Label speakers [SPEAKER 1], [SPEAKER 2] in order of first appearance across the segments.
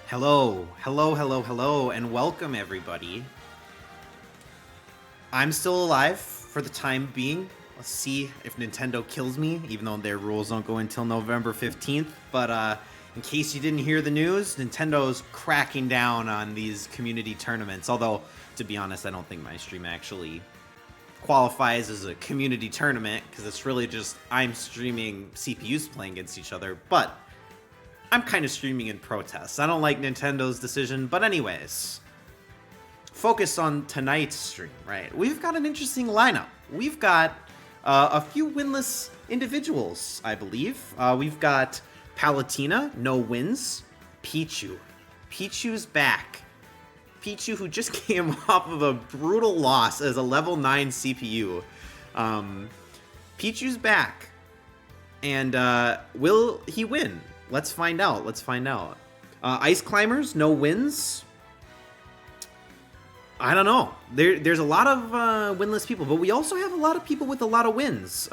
[SPEAKER 1] Hello, hello, hello, hello, and welcome everybody. I'm still alive for the time being. Let's see if Nintendo kills me, even though their rules don't go until November 15th. But in case you didn't hear the news, Nintendo's cracking down on these community tournaments. Although, to be honest, I don't think my stream actually qualifies as a community tournament, because it's really just I'm streaming CPUs playing against each other. But I'm kind of streaming in protest. I don't like Nintendo's decision, but anyways, focus on tonight's stream, right? We've got an interesting lineup. We've got a few winless individuals, I believe. We've got Palutena, no wins. Pichu's back. Pichu, who just came off of a brutal loss as a level 9 CPU. Pichu's back. And will he win? Let's find out. Ice Climbers, no wins. I don't know. There's a lot of winless people, but we also have a lot of people with a lot of wins.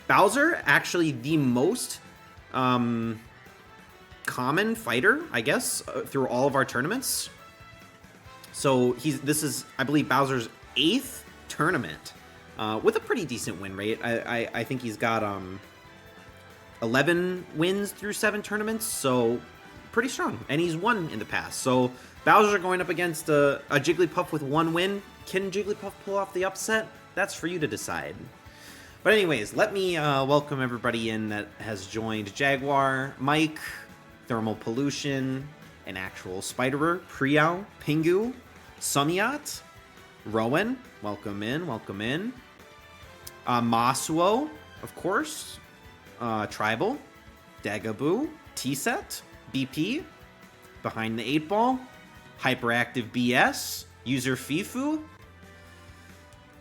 [SPEAKER 1] Bowser, actually the most common fighter, I guess, through all of our tournaments. So this is, I believe, Bowser's 8th tournament with a pretty decent win rate. I think he's got 11 wins through 7 tournaments, so pretty strong. And he's won in the past. So Bowser going up against a Jigglypuff with 1 win. Can Jigglypuff pull off the upset? That's for you to decide. But anyways, let me welcome everybody in that has joined. Jaguar, Mike, Thermal Pollution, an actual Spiderer, Prial, Pingu, Sumiat, Rowan, welcome in. Masuo, of course. Tribal, Dagaboo, T-Set, BP, Behind the 8 Ball, Hyperactive BS, User Fifu.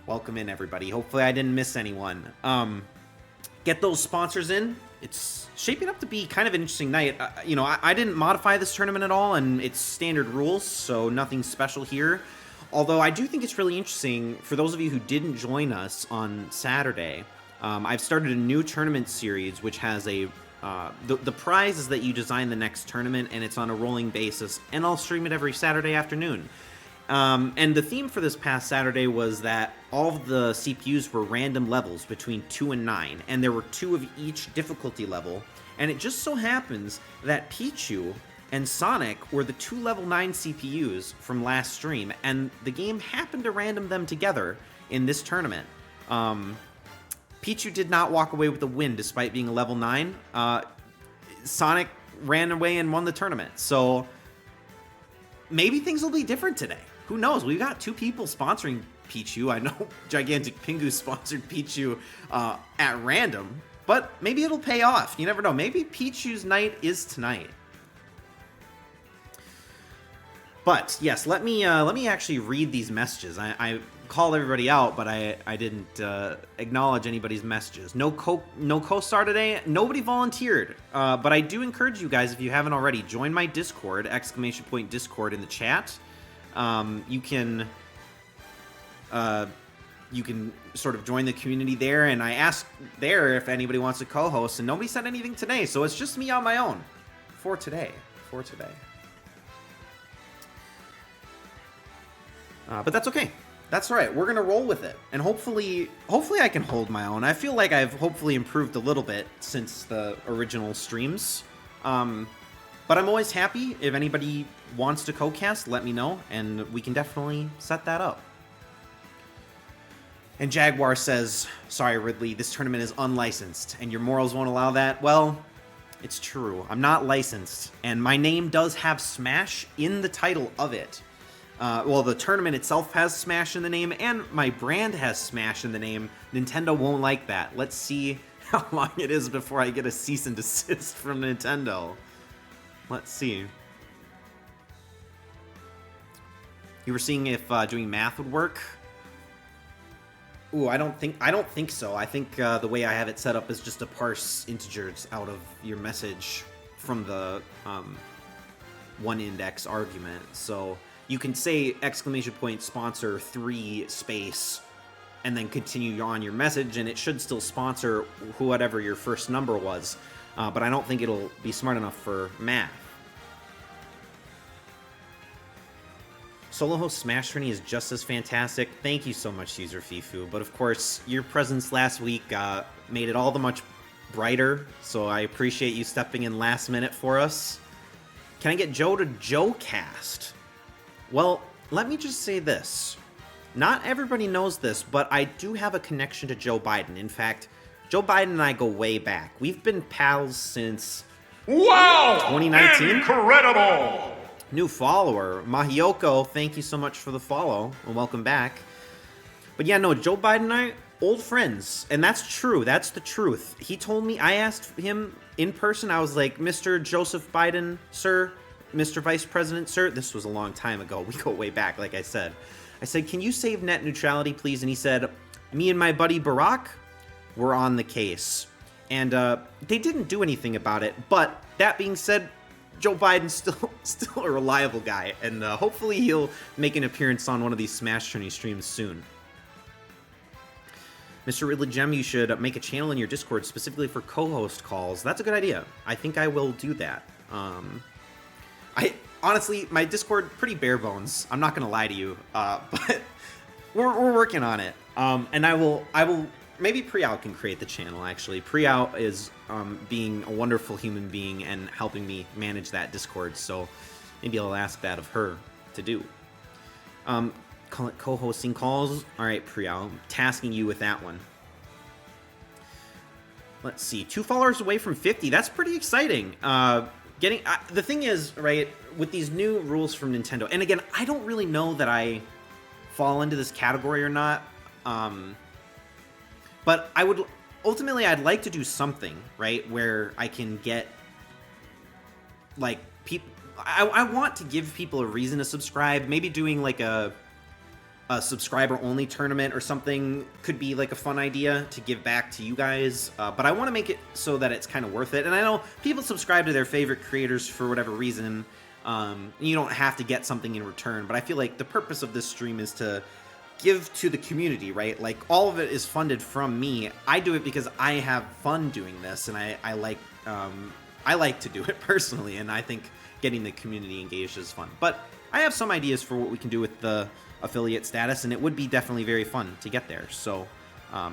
[SPEAKER 1] Welcome in, everybody. Hopefully I didn't miss anyone. Get those sponsors in. It's shaping up to be kind of an interesting night. I didn't modify this tournament at all, and it's standard rules, so nothing special here. Although I do think it's really interesting for those of you who didn't join us on Saturday. I've started a new tournament series, which has the prize is that you design the next tournament, and it's on a rolling basis, and I'll stream it every Saturday afternoon. And the theme for this past Saturday was that all of the CPUs were random levels between 2 and 9, and there were 2 of each difficulty level, and it just so happens that Pichu and Sonic were the 2 level 9 CPUs from last stream, and the game happened to random them together in this tournament. Pichu did not walk away with a win despite being a level 9. Sonic ran away and won the tournament. So maybe things will be different today. Who knows? We've got 2 people sponsoring Pichu. I know Gigantic Pingu sponsored Pichu at random, but maybe it'll pay off. You never know. Maybe Pichu's night is tonight. But yes, let me actually read these messages. I called everybody out, but I didn't acknowledge anybody's messages. No co-star today. Nobody volunteered. But I do encourage you guys, if you haven't already, join my Discord, !Discord in the chat. You can sort of join the community there, and I asked there if anybody wants to co-host, and nobody said anything today, so it's just me on my own for today. But that's okay. That's all right. We're gonna roll with it, and hopefully I can hold my own. I feel like I've hopefully improved a little bit since the original streams. But I'm always happy if anybody wants to co-cast. Let me know, and we can definitely set that up. And Jaguar says, "Sorry, Ridley, this tournament is unlicensed, and your morals won't allow that." Well, it's true. I'm not licensed, and my name does have Smash in the title of it. Well, the tournament itself has Smash in the name, and my brand has Smash in the name. Nintendo won't like that. Let's see how long it is before I get a cease and desist from Nintendo. Let's see. You were seeing if doing math would work. Ooh, I don't think so. I think the way I have it set up is just to parse integers out of your message from the one index argument. So you can say !sponsor 3 space and then continue on your message, and it should still sponsor whatever your first number was. But I don't think it'll be smart enough for math. Solo host SmashTourney is just as fantastic. Thank you so much, Caesar Fifu. But of course, your presence last week made it all the much brighter, so I appreciate you stepping in last minute for us. Can I get Joe to Joe cast? Well, let me just say this. Not everybody knows this, but I do have a connection to Joe Biden. In fact, Joe Biden and I go way back. We've been pals since...
[SPEAKER 2] Wow!
[SPEAKER 1] 2019?
[SPEAKER 2] Incredible!
[SPEAKER 1] New follower. Mahiyoko, thank you so much for the follow, and welcome back. But yeah, no, Joe Biden and I, old friends. And that's true. That's the truth. He told me, I asked him in person, I was like, Mr. Joseph Biden, sir, Mr. Vice President, sir. This was a long time ago. We go way back, like I said. I said, can you save net neutrality, please? And he said, me and my buddy Barack were on the case. And they didn't do anything about it. But that being said, Joe Biden's still a reliable guy. And hopefully he'll make an appearance on one of these SmashTourney streams soon. Mr. RidleyGM, you should make a channel in your Discord specifically for co-host calls. That's a good idea. I think I will do that. Honestly, my Discord, pretty bare bones. I'm not going to lie to you, but we're working on it. And I will, maybe Priyao can create the channel, actually. Priyao is being a wonderful human being and helping me manage that Discord, so maybe I'll ask that of her to do. Co-hosting calls. All right, Priyao, I'm tasking you with that one. Let's see, 2 followers away from 50. That's pretty exciting. The thing is, right, with these new rules from Nintendo, and again, I don't really know that I fall into this category or not, but ultimately, I'd like to do something, right, where I can get, like, people, I want to give people a reason to subscribe, maybe doing, like, a subscriber-only tournament or something could be like a fun idea to give back to you guys, but I want to make it so that it's kind of worth it. And I know people subscribe to their favorite creators for whatever reason. You don't have to get something in return, but I feel like the purpose of this stream is to give to the community, right? Like, all of it is funded from me. I do it because I have fun doing this, and I like to do it personally, and I think getting the community engaged is fun. But I have some ideas for what we can do with the affiliate status, and it would be definitely very fun to get there. So I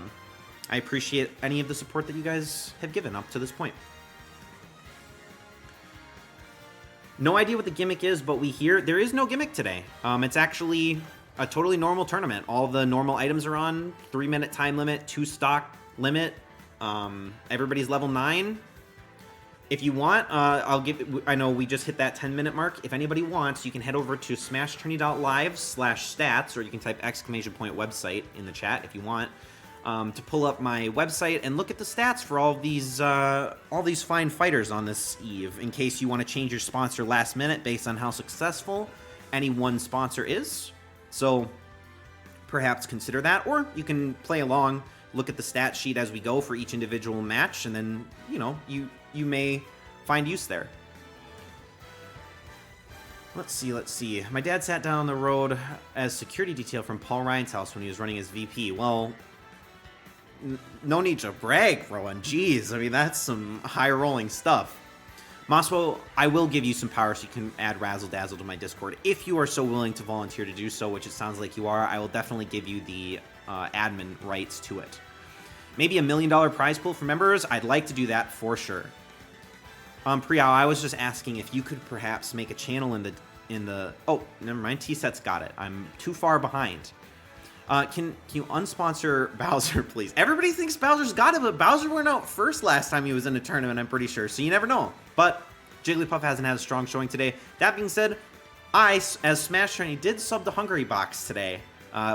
[SPEAKER 1] appreciate any of the support that you guys have given up to this point. No idea what the gimmick is, but we hear there is no gimmick today. It's actually a totally normal tournament. All the normal items are on, 3-minute time limit, 2 stock limit. Everybody's level 9. If you want, I know we just hit that 10-minute mark. If anybody wants, you can head over to smashtourney.live/stats, or you can type !website in the chat if you want, to pull up my website and look at the stats for all these fine fighters on this eve, in case you want to change your sponsor last minute based on how successful any one sponsor is. So perhaps consider that, or you can play along, look at the stat sheet as we go for each individual match, and then, you know, you may find use there. Let's see. My dad sat down the road as security detail from Paul Ryan's house when he was running as VP. Well, no need to brag, Rowan. Jeez, I mean, that's some high-rolling stuff. Maswo, I will give you some power so you can add Razzle Dazzle to my Discord. If you are so willing to volunteer to do so, which it sounds like you are, I will definitely give you the admin rights to it. Maybe $1 million prize pool for members? I'd like to do that for sure. Priyao, I was just asking if you could perhaps make a channel in the oh, never mind, T-Set's got it. I'm too far behind. Can you unsponsor Bowser, please? Everybody thinks Bowser's got it, but Bowser went out first last time he was in a tournament, I'm pretty sure, so you never know. But Jigglypuff hasn't had a strong showing today. That being said, I, as SmashTourney, did sub to Hungry Box today,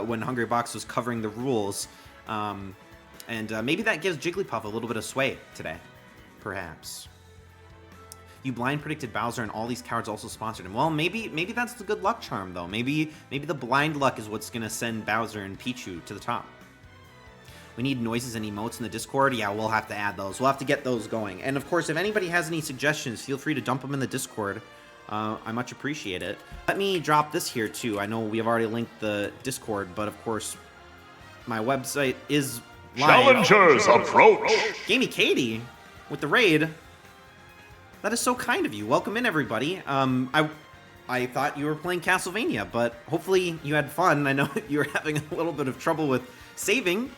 [SPEAKER 1] when Hungry Box was covering the rules. And maybe that gives Jigglypuff a little bit of sway today, perhaps. You blind predicted Bowser, and all these cowards also sponsored him. Well, maybe that's the good luck charm, though. Maybe the blind luck is what's going to send Bowser and Pichu to the top. We need noises and emotes in the Discord. Yeah, we'll have to add those. We'll have to get those going. And, of course, if anybody has any suggestions, feel free to dump them in the Discord. I much appreciate it. Let me drop this here, too. I know we have already linked the Discord, but, of course, my website is live.
[SPEAKER 2] Challengers approach!
[SPEAKER 1] Gamey Katie with the raid. That is so kind of you. Welcome in, everybody. I thought you were playing Castlevania, but hopefully you had fun. I know you were having a little bit of trouble with saving.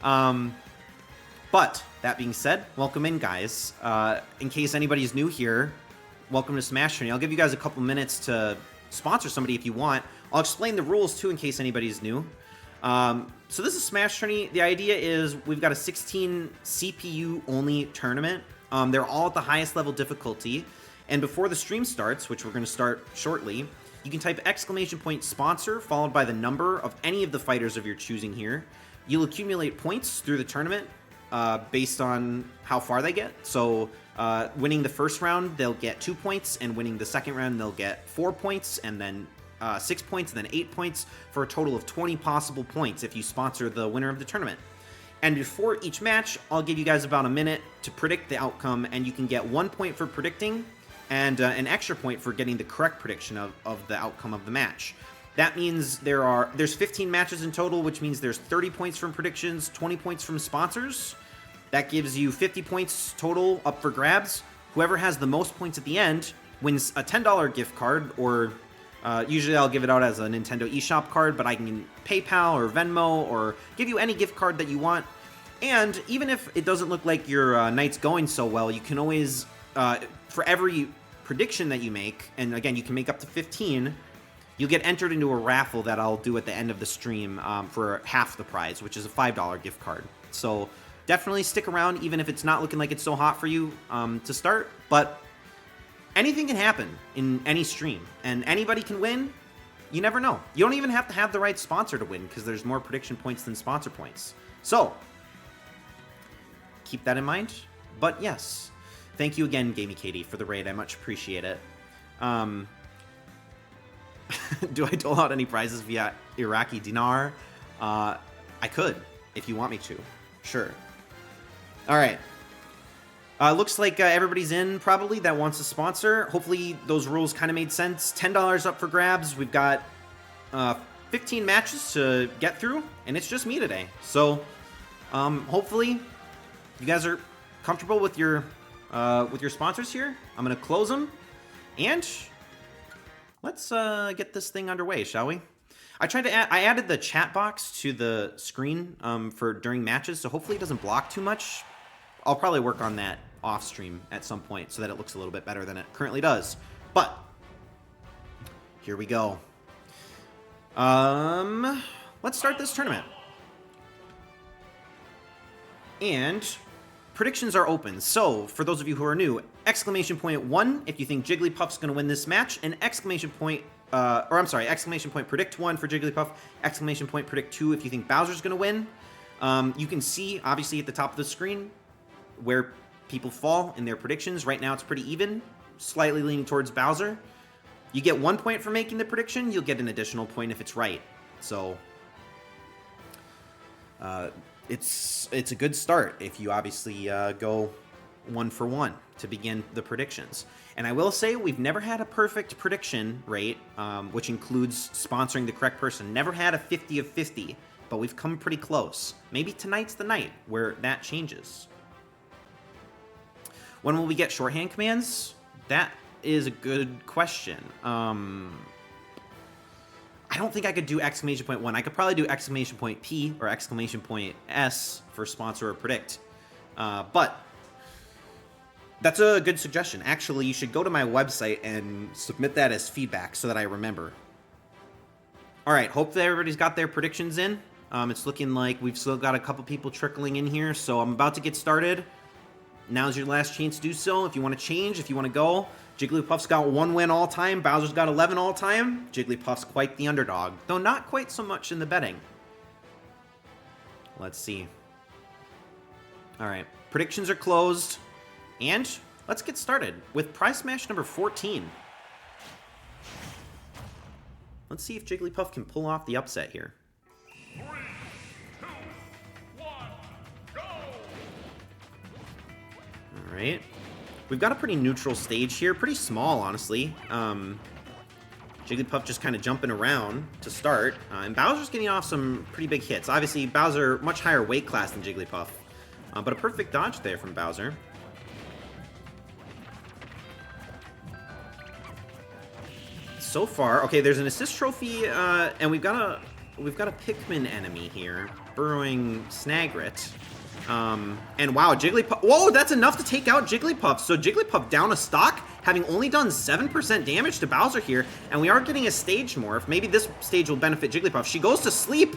[SPEAKER 1] But that being said, welcome in, guys. In case anybody's new here, welcome to SmashTourney. I'll give you guys a couple minutes to sponsor somebody if you want. I'll explain the rules, too, in case anybody's new. So this is SmashTourney. The idea is we've got a 16 CPU-only tournament. They're all at the highest level difficulty. And before the stream starts, which we're going to start shortly, you can type !sponsor followed by the number of any of the fighters of your choosing here. You'll accumulate points through the tournament based on how far they get. So winning the first round, they'll get 2 points, and winning the second round, they'll get 4 points, and then 6 points, and then 8 points, for a total of 20 possible points if you sponsor the winner of the tournament. And before each match, I'll give you guys about a minute to predict the outcome, and you can get 1 point for predicting, and an extra point for getting the correct prediction of the outcome of the match. That means there's 15 matches in total, which means there's 30 points from predictions, 20 points from sponsors. That gives you 50 points total up for grabs. Whoever has the most points at the end wins a $10 gift card, or usually I'll give it out as a Nintendo eShop card, but I can PayPal or Venmo or give you any gift card that you want. And even if it doesn't look like your night's going so well, you can always, for every prediction that you make, and again, you can make up to 15, you'll get entered into a raffle that I'll do at the end of the stream for half the prize, which is a $5 gift card. So definitely stick around, even if it's not looking like it's so hot for you to start. But anything can happen in any stream, and anybody can win. You never know. You don't even have to have the right sponsor to win, because there's more prediction points than sponsor points. So keep that in mind. But yes, thank you again, Gamey Katie, for the raid. I much appreciate it. Do I dole out any prizes via Iraqi dinar? I could, if you want me to. Sure. All right. Looks like everybody's in, probably, that wants to sponsor. Hopefully those rules kind of made sense. $10 up for grabs. We've got 15 matches to get through, and it's just me today. So hopefully you guys are comfortable with your sponsors here. I'm going to close them, and let's get this thing underway, shall we? I added the chat box to the screen for during matches, so hopefully it doesn't block too much. I'll probably work on that off stream at some point so that it looks a little bit better than it currently does. But here we go. Let's start this tournament. And predictions are open. So for those of you who are new, !1 if you think Jigglypuff's going to win this match, and exclamation point predict 1 for Jigglypuff, !predict 2 if you think Bowser's going to win. You can see, obviously, at the top of the screen where people fall in their predictions. Right now it's pretty even, slightly leaning towards Bowser. You get 1 point for making the prediction. You'll get an additional point if it's right. So it's a good start if you obviously go 1 for 1 to begin the predictions. And I will say we've never had a perfect prediction rate, which includes sponsoring the correct person. Never had a 50 of 50, but we've come pretty close. Maybe tonight's the night where that changes. When will we get shorthand commands? That is a good question. I don't think I could do !1. I could probably do !P or !S for sponsor or predict. But that's a good suggestion. Actually, you should go to my website and submit that as feedback so that I remember. All right, hope that everybody's got their predictions in. It's looking like we've still got a couple people trickling in here, so I'm about to get started. Now's your last chance to do so. If you want to change, if you want to go, Jigglypuff's got 1 win all time. Bowser's got 11 all time. Jigglypuff's quite the underdog, though not quite so much in the betting. Let's see. All right, predictions are closed, and let's get started with prize smash number 14. Let's see if Jigglypuff can pull off the upset here.
[SPEAKER 2] 3, 2, 1, go!
[SPEAKER 1] All right. We've got a pretty neutral stage here. Pretty small, honestly. Jigglypuff just kind of jumping around to start. And Bowser's getting off some pretty big hits. Obviously, Bowser, much higher weight class than Jigglypuff. But a perfect dodge there from Bowser. so far, okay, there's an assist trophy, and we've got a Pikmin enemy here, burrowing Snagret. And wow, Jigglypuff. Whoa, that's enough to take out Jigglypuff. So Jigglypuff down a stock, having only done 7% damage to Bowser here, and we are getting a stage morph. Maybe this stage will benefit Jigglypuff. She goes to sleep.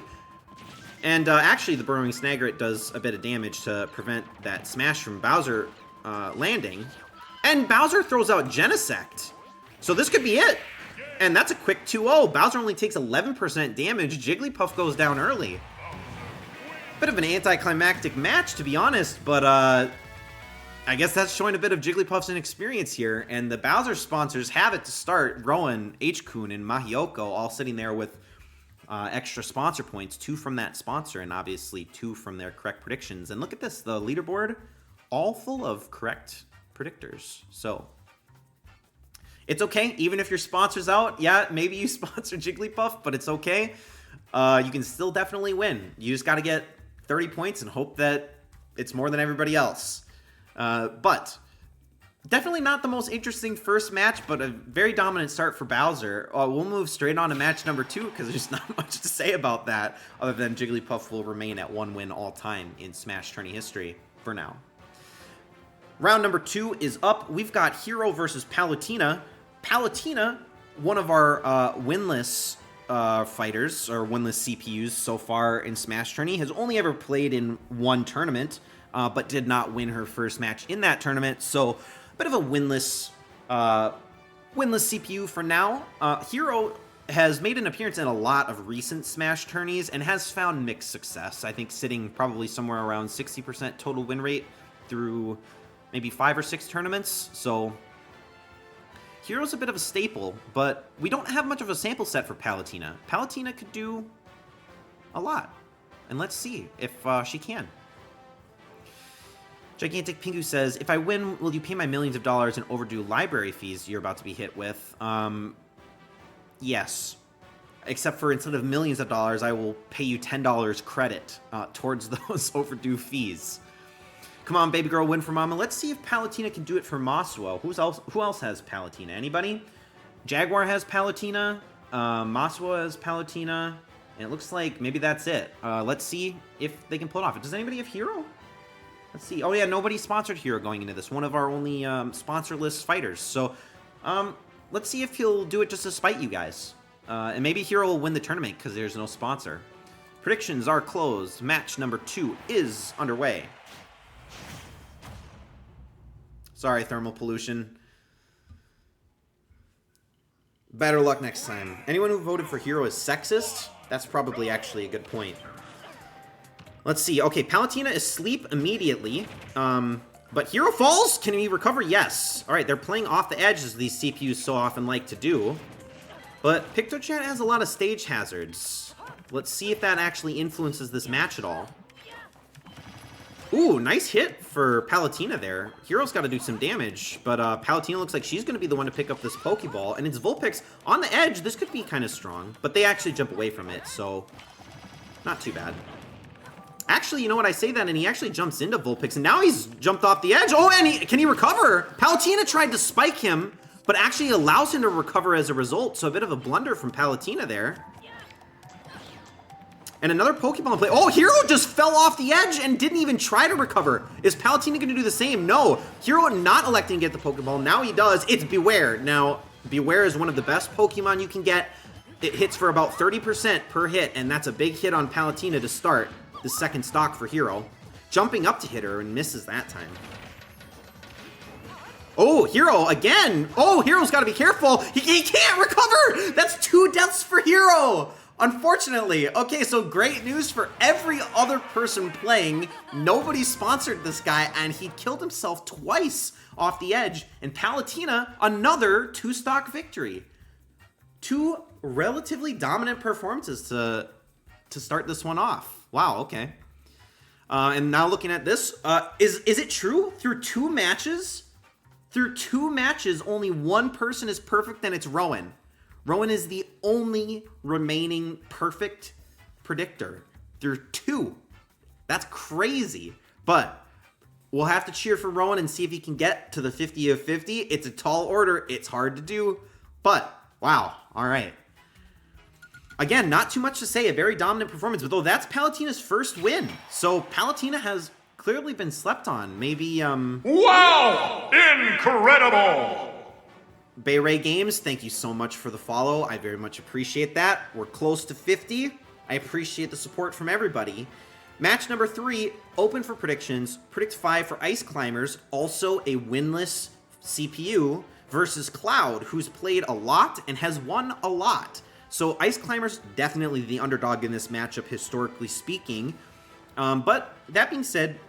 [SPEAKER 1] And actually, the burrowing Snagret does a bit of damage to prevent that smash from Bowser landing. And Bowser throws out Genesect. So this could be it. And that's a quick 2-0. Bowser only takes 11% damage. Jigglypuff goes down early. Bit of an anticlimactic match, to be honest, but I guess that's showing a bit of Jigglypuff's inexperience here. And the Bowser sponsors have it to start. Rowan, H-Kun, and Mahioko all sitting there with extra sponsor points, 2 from that sponsor, and obviously 2 from their correct predictions. And look at this, the leaderboard, all full of correct predictors. So it's okay, even if your sponsor's out. Yeah, maybe you sponsor Jigglypuff, but it's okay. You can still definitely win. You just got to get 30 points and hope that it's more than everybody else. But definitely not the most interesting first match, but a very dominant start for Bowser. We'll move straight on to match number 2 because there's not much to say about that other than Jigglypuff will remain at 1 win all time in SmashTourney history for now. Round number 2 is up. We've got Hero versus Palutena. Palutena, one of our winless fighters, or winless CPUs so far in SmashTourney, has only ever played in 1 tournament, but did not win her first match in that tournament. So a bit of a winless CPU for now. Hero has made an appearance in a lot of recent Smash tourneys and has found mixed success. I think sitting probably somewhere around 60% total win rate through maybe 5 or 6 tournaments. So Hero's a bit of a staple, but we don't have much of a sample set for Palutena. Palutena could do a lot, and let's see if she can. Gigantic Pingu says, if I win, will you pay my millions of dollars in overdue library fees you're about to be hit with? Yes. Except for instead of millions of dollars, I will pay you $10 credit towards those overdue fees. Come on, baby girl, win for mama. Let's see if Palutena can do it for Masuo. Who else has Palutena? Anybody? Jaguar has Palutena. Masuo has Palutena. And it looks like maybe that's it. Let's see if they can pull it off. Does anybody have Hero? Let's see. Oh, yeah, nobody sponsored Hero going into this. One of our only sponsorless fighters. So, let's see if he'll do it just to spite you guys. And maybe Hero will win the tournament because there's no sponsor. Predictions are closed. Match number 2 is underway. Sorry, thermal pollution. Better luck next time. Anyone who voted for Hero is sexist? That's probably actually a good point. Let's see. Okay, Palutena is asleep immediately. But Hero falls? Can he recover? Yes. All right, they're playing off the edge as these CPUs so often like to do. But PictoChat has a lot of stage hazards. Let's see if that actually influences this match at all. Ooh, nice hit for Palutena there. Hero's got to do some damage, but Palutena looks like she's going to be the one to pick up this Pokeball, and it's Vulpix on the edge. This could be kind of strong, but they actually jump away from it, so not too bad. Actually, you know what? I say that, and he actually jumps into Vulpix, and now he's jumped off the edge. Oh, and can he recover? Palutena tried to spike him, but actually allows him to recover as a result, so a bit of a blunder from Palutena there. And another Pokeball in play. Oh, Hero just fell off the edge and didn't even try to recover. Is Palutena going to do the same? No. Hero not electing to get the Pokeball. Now he does. It's Beware. Now, Beware is one of the best Pokemon you can get. It hits for about 30% per hit, and that's a big hit on Palutena to start the second stock for Hero. Jumping up to hit her and misses that time. Oh, Hero again. Oh, Hero's got to be careful. He can't recover. That's 2 deaths for Hero. Unfortunately. Okay, so great news for every other person playing. Nobody sponsored this guy, and he killed himself twice off the edge. And Palutena, another 2-stock victory. 2 relatively dominant performances to start this one off. Wow, okay. And now looking at this, is it true? Through 2 matches, only one person is perfect, and it's Rowan. Rowan is the only remaining perfect predictor through 2. That's crazy. But we'll have to cheer for Rowan and see if he can get to the 50 of 50. It's a tall order. It's hard to do. But, wow. All right. Again, not too much to say. A very dominant performance, but though that's Palutena's first win. So Palutena has clearly been slept on. Maybe,
[SPEAKER 2] Wow! Incredible!
[SPEAKER 1] Bay Ray Games, thank you so much for the follow. I very much appreciate that. We're close to 50. I appreciate the support from everybody. Match number 3, open for predictions. Predict 5 for Ice Climbers, also a winless CPU, versus Cloud, who's played a lot and has won a lot. So Ice Climbers, definitely the underdog in this matchup, historically speaking. But that being said,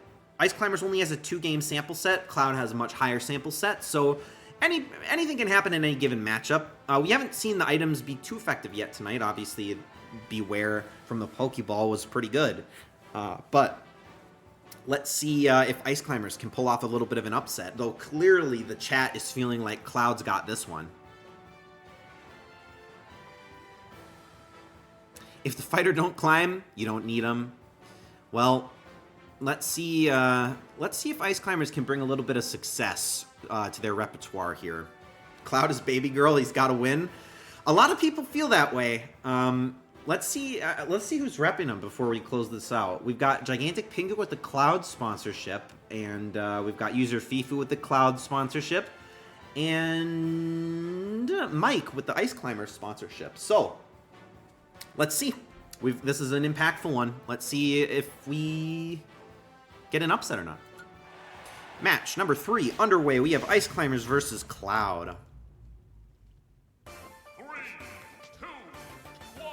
[SPEAKER 1] Ice Climbers only has a 2-game sample set. Cloud has a much higher sample set, so anything can happen in any given matchup. We haven't seen the items be too effective yet tonight. Obviously, Beware from the Pokeball was pretty good. But let's see if Ice Climbers can pull off a little bit of an upset, though clearly the chat is feeling like Cloud's got this one. If the fighter don't climb, you don't need him. Well, let's see if Ice Climbers can bring a little bit of success to their repertoire here. Cloud is baby girl. He's got to win. A lot of people feel that way. Let's see who's repping them before we close this out. We've got Gigantic Pingu with the Cloud sponsorship, and we've got User Fifu with the Cloud sponsorship, and Mike with the Ice Climbers sponsorship. So let's see. This is an impactful one. Let's see if we get an upset or not. Match number 3 underway. We have Ice Climbers versus Cloud.
[SPEAKER 2] 3, 2, 1,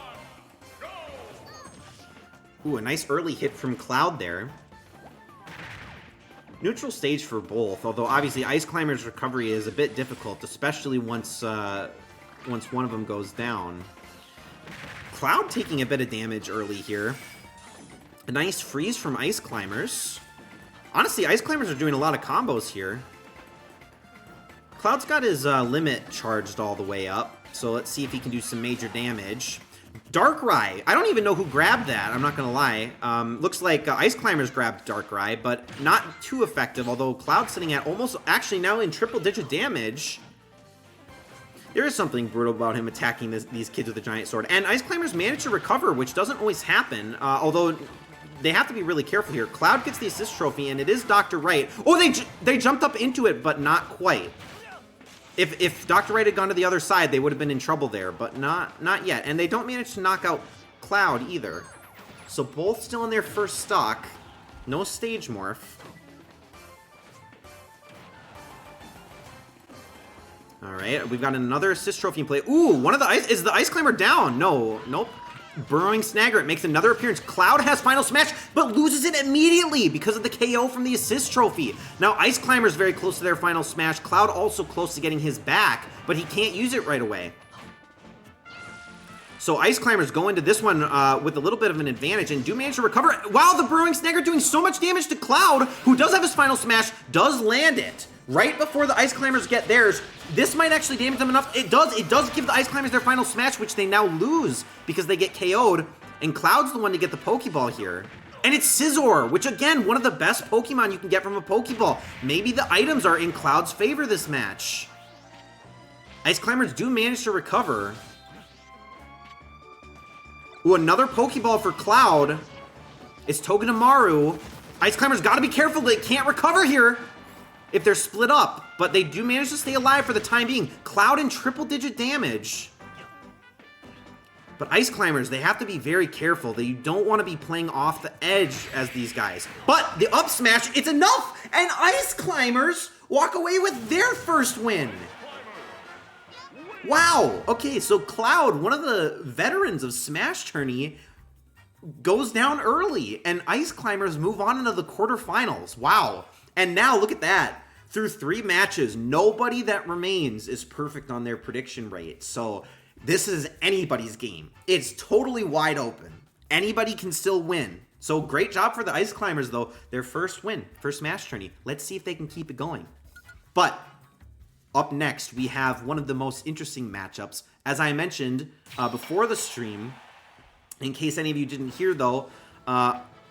[SPEAKER 2] go!
[SPEAKER 1] Ooh, a nice early hit from Cloud there. Neutral stage for both, although obviously Ice Climbers' recovery is a bit difficult, especially once one of them goes down. Cloud taking a bit of damage early here. A nice freeze from Ice Climbers. Honestly, Ice Climbers are doing a lot of combos here. Cloud's got his limit charged all the way up, so let's see if he can do some major damage. Darkrai! I don't even know who grabbed that, I'm not gonna lie. Looks like Ice Climbers grabbed Darkrai, but not too effective, although Cloud's sitting at almost, actually now in triple-digit damage. There is something brutal about him attacking these kids with a giant sword. And Ice Climbers managed to recover, which doesn't always happen, although they have to be really careful here. Cloud gets the assist trophy, and it is Dr. Wright. Oh, they jumped up into it, but not quite. If Dr. Wright had gone to the other side, they would have been in trouble there, but not yet. And they don't manage to knock out Cloud either. So both still in their first stock. No stage morph. All right, we've got another assist trophy in play. Ooh, one of the Is the Ice Climber down? No, nope. Burrowing Snagger makes another appearance. Cloud has Final Smash, but loses it immediately because of the KO from the assist trophy. Now, Ice Climber's very close to their Final Smash. Cloud also close to getting his back, but he can't use it right away. So Ice Climbers go into this one with a little bit of an advantage and do manage to recover. Wow, the Burrowing Snagger doing so much damage to Cloud, who does have his Final Smash, does land it. Right before the Ice Climbers get theirs. This might actually damage them enough. It does give the Ice Climbers their Final Smash, which they now lose because they get KO'd. And Cloud's the one to get the Pokeball here. And it's Scizor, which again, one of the best Pokemon you can get from a Pokeball. Maybe the items are in Cloud's favor this match. Ice Climbers do manage to recover. Ooh, another Pokeball for Cloud. It's Togedemaru. Ice Climbers gotta be careful, they can't recover here if they're split up, but they do manage to stay alive for the time being. Cloud in triple-digit damage. But Ice Climbers, they have to be very careful. They don't want to be playing off the edge as these guys. But the up smash, it's enough! And Ice Climbers walk away with their first win! Wow! Okay, so Cloud, one of the veterans of SmashTourney, goes down early, and Ice Climbers move on into the quarterfinals. Wow. And now, look at that. Through 3 matches, nobody that remains is perfect on their prediction rate. So this is anybody's game. It's totally wide open. Anybody can still win. So great job for the Ice Climbers, though. Their first win, first SmashTourney. Let's see if they can keep it going. But up next, we have one of the most interesting matchups. As I mentioned before the stream, in case any of you didn't hear, though,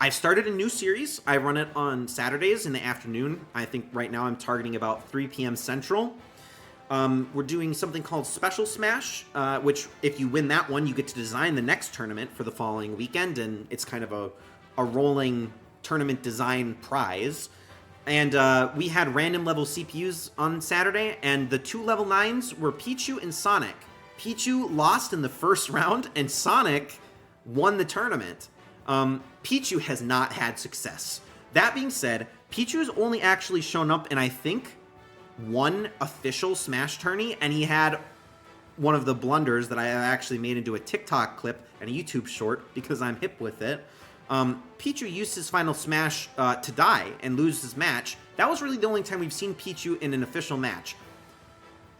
[SPEAKER 1] I've started a new series. I run it on Saturdays in the afternoon. I think right now I'm targeting about 3 p.m. Central. We're doing something called Special Smash, which if you win that one, you get to design the next tournament for the following weekend, and it's kind of a rolling tournament design prize. And we had random level CPUs on Saturday, and the 2 level 9s were Pichu and Sonic. Pichu lost in the first round, and Sonic won the tournament. Pichu has not had success. That being said, Pichu has only actually shown up in, I think, one official Smash tourney, and he had one of the blunders that I actually made into a TikTok clip and a YouTube short because I'm hip with it. Pichu used his final Smash to die and lose his match. That was really the only time we've seen Pichu in an official match.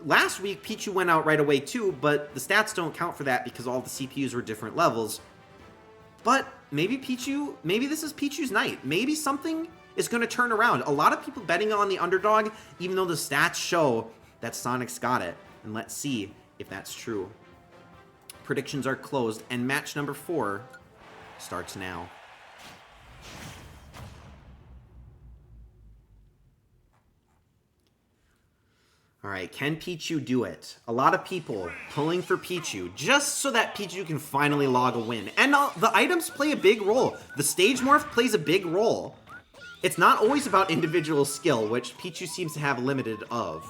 [SPEAKER 1] Last week, Pichu went out right away too, but the stats don't count for that because all the CPUs were different levels. But maybe this is Pichu's night. Maybe something is going to turn around. A lot of people betting on the underdog, even though the stats show that Sonic's got it. And let's see if that's true. Predictions are closed, and match number 4 starts now. All right, can Pichu do it? A lot of people pulling for Pichu just so that Pichu can finally log a win. And the items play a big role. The stage morph plays a big role. It's not always about individual skill, which Pichu seems to have limited of.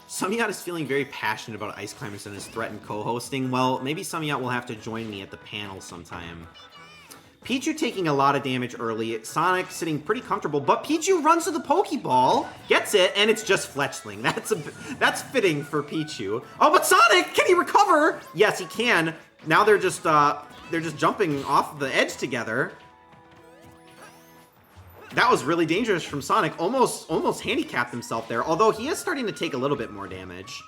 [SPEAKER 1] Samiyat is feeling very passionate about Ice Climbers and has threatened co-hosting. Well, maybe Samiyat will have to join me at the panel sometime. Pichu taking a lot of damage early. Sonic sitting pretty comfortable, but Pichu runs to the Pokeball, gets it, and it's just Fletchling. That's fitting for Pichu. Oh, but Sonic, can he recover? Yes, he can. Now they're just jumping off the edge together. That was really dangerous from Sonic. Almost handicapped himself there, although he is starting to take a little bit more damage.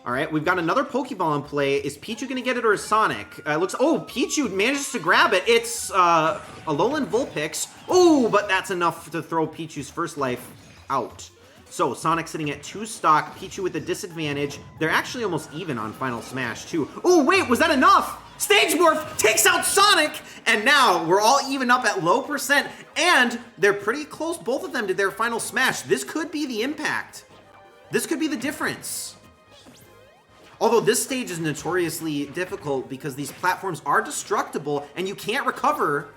[SPEAKER 1] All right, we've got another Pokeball in play. Is Pichu going to get it or is Sonic? Oh, Pichu manages to grab it. It's a Alolan Vulpix. Oh, but that's enough to throw Pichu's first life out. So Sonic sitting at 2 stock, Pichu with a disadvantage. They're actually almost even on Final Smash too. Oh, wait, was that enough? Stage Morph takes out Sonic, and now we're all even up at low percent, and they're pretty close, both of them, to their Final Smash. This could be the impact. This could be the difference. Although this stage is notoriously difficult because these platforms are destructible and you can't recover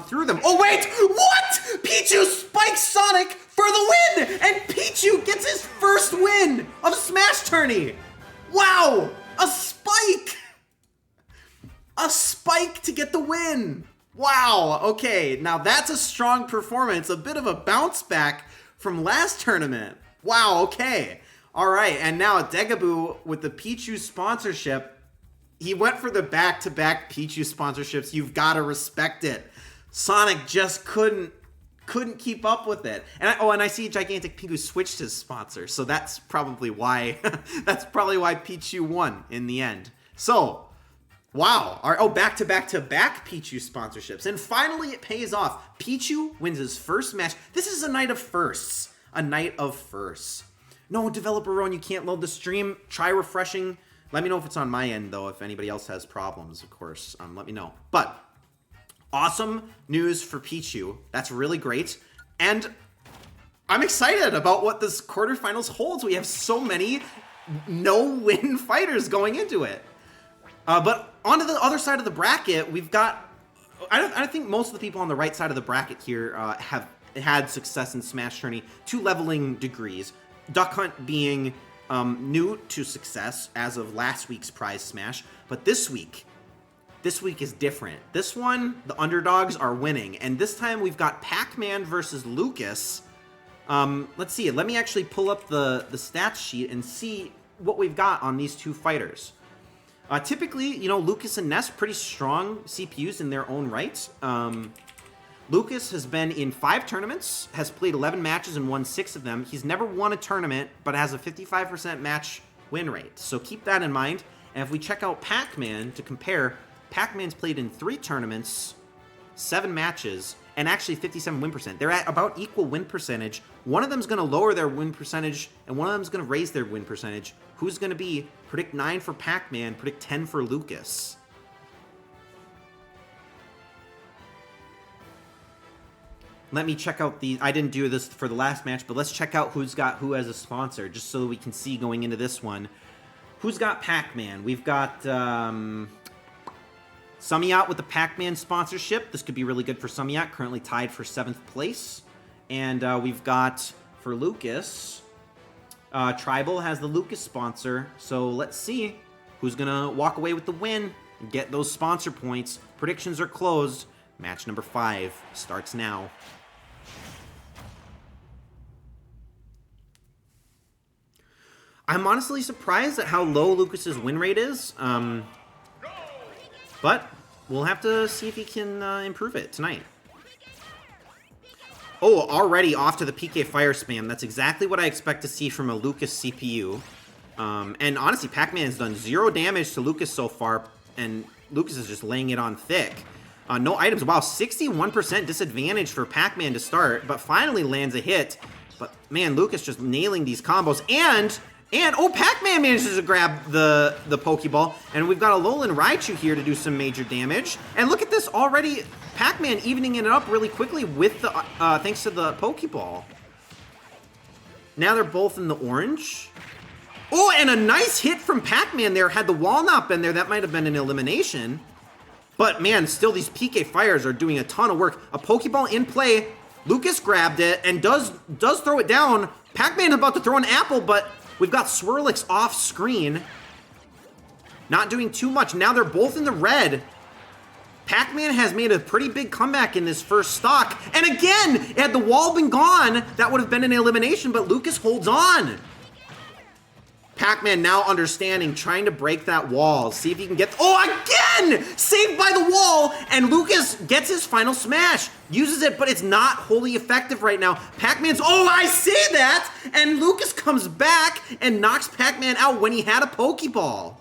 [SPEAKER 1] through them. Oh wait, what? Pichu spikes Sonic for the win, and Pichu gets his first win of SmashTourney. Wow, a spike! A spike to get the win. Wow, okay, now that's a strong performance, a bit of a bounce back from last tournament. Wow, okay. All right, and now Degaboo with the Pichu sponsorship. He went for the back-to-back Pichu sponsorships. You've got to respect it. Sonic just couldn't keep up with it. And I see Gigantic Pingu switched his sponsor, so that's probably why Pichu won in the end. So, wow. Back-to-back-to-back Pichu sponsorships. And finally it pays off. Pichu wins his first match. This is a night of firsts. A night of firsts. No, Developer Rowan, you can't load the stream. Try refreshing. Let me know if it's on my end, though. If anybody else has problems, of course, let me know. But awesome news for Pichu. That's really great. And I'm excited about what this quarterfinals holds. We have so many no-win fighters going into it. But onto the other side of the bracket, we've got... I think most of the people on the right side of the bracket here have had success in SmashTourney to leveling degrees. Duck Hunt being new to success as of last week's prize smash, but this week is different. This one, the underdogs are winning, and this time we've got Pac-Man versus Lucas. Let's see, let me actually pull up the stats sheet and see what we've got on these two fighters. Typically, Lucas and Ness, pretty strong CPUs in their own right. Lucas has been in 5 tournaments, has played 11 matches and won 6 of them. He's never won a tournament, but has a 55% match win rate. So keep that in mind. And if we check out Pac-Man to compare, Pac-Man's played in 3 tournaments, 7 matches, and actually 57 win percent. They're at about equal win percentage. One of them's going to lower their win percentage, and one of them's going to raise their win percentage. Who's going to be? Predict 9 for Pac-Man, predict 10 for Lucas. let me check out the... I didn't do this for the last match, but let's check out who as a sponsor, just so that we can see going into this one. Who's got Pac-Man? We've got Sumiat with the Pac-Man sponsorship. This could be really good for Sumiat, currently tied for 7th place. And we've got, for Lucas, Tribal has the Lucas sponsor. So let's see who's going to walk away with the win and get those sponsor points. Predictions are closed. Match number 5 starts now. I'm honestly surprised at how low Lucas's win rate is, but we'll have to see if he can improve it tonight. Oh, already off to the PK Fire spam. That's exactly what I expect to see from a Lucas CPU. And honestly, Pac-Man has done 0 damage to Lucas so far, and Lucas is just laying it on thick. No items. Wow, 61% disadvantage for Pac-Man to start, but finally lands a hit. But man, Lucas just nailing these combos. And oh, Pac-Man manages to grab the Pokeball. And we've got a Alolan Raichu here to do some major damage. And look at this already. Pac-Man evening it up really quickly with the thanks to the Pokeball. Now they're both in the orange. Oh, and a nice hit from Pac-Man there. Had the wall not been there, that might have been an elimination. But man, still these PK Fires are doing a ton of work. A Pokeball in play. Lucas grabbed it and does throw it down. Pac-Man about to throw an apple, but we've got Swirlix off screen. Not doing too much. Now they're both in the red. Pac-Man has made a pretty big comeback in this first stock. And again, had the wall been gone, that would have been an elimination, but Lucas holds on. Pac-Man now understanding, trying to break that wall. See if he can get... Oh, again! Saved by the wall! And Lucas gets his final smash. Uses it, but it's not wholly effective right now. Pac-Man's... Oh, I say that! And Lucas comes back and knocks Pac-Man out when he had a Pokeball.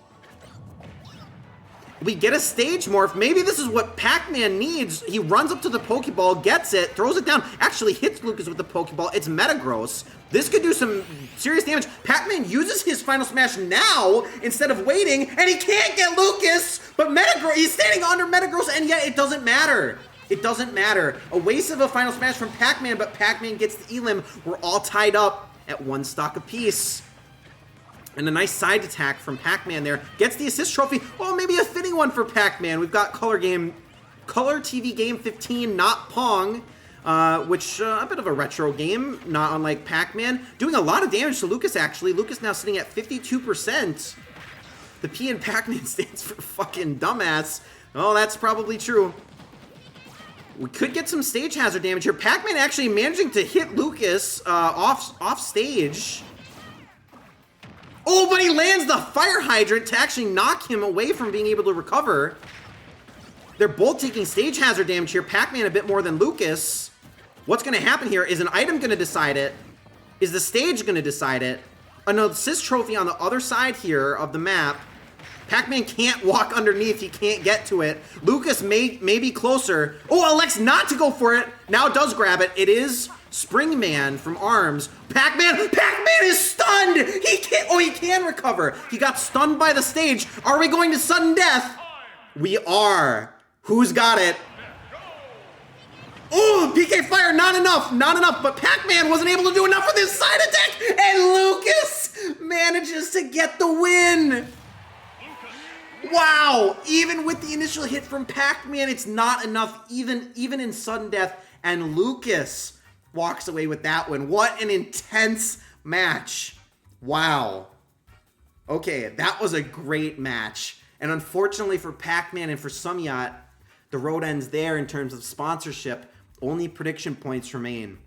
[SPEAKER 1] We get a stage morph. Maybe this is what Pac-Man needs. He runs up to the Pokeball, gets it, throws it down, actually hits Lucas with the Pokeball. It's Metagross. This could do some serious damage. Pac-Man uses his final smash now instead of waiting, and he can't get Lucas, but Metagross, he's standing under Metagross, and yet it doesn't matter. It doesn't matter. A waste of a final smash from Pac-Man, but Pac-Man gets the Elim. We're all tied up at 1 stock apiece. And a nice side attack from Pac-Man there. Gets the assist trophy. Well, maybe a fitting one for Pac-Man. We've got Color TV Game 15, not Pong, which a bit of a retro game, not unlike Pac-Man. Doing a lot of damage to Lucas, actually. Lucas now sitting at 52%. The P in Pac-Man stands for fucking dumbass. Oh, that's probably true. We could get some stage hazard damage here. Pac-Man actually managing to hit Lucas off stage. Oh, but he lands the fire hydrant to actually knock him away from being able to recover. They're both taking stage hazard damage here. Pac-Man a bit more than Lucas. What's going to happen here? Is an item going to decide it? Is the stage going to decide it? An assist trophy on the other side here of the map. Pac-Man can't walk underneath. He can't get to it. Lucas may be closer. Oh, elects not to go for it. Now does grab it. It is Springman from ARMS. Pac-Man is stunned! He can't, oh, he can recover. He got stunned by the stage. Are we going to sudden death? We are. Who's got it? Oh, PK Fire, not enough, but Pac-Man wasn't able to do enough with his side attack, and Lucas manages to get the win. Wow, even with the initial hit from Pac-Man, it's not enough, even in sudden death, and Lucas walks away with that win. What an intense match. Wow. Okay, that was a great match. And unfortunately for Pac-Man and for Sumiat, the road ends there in terms of sponsorship. Only prediction points remain.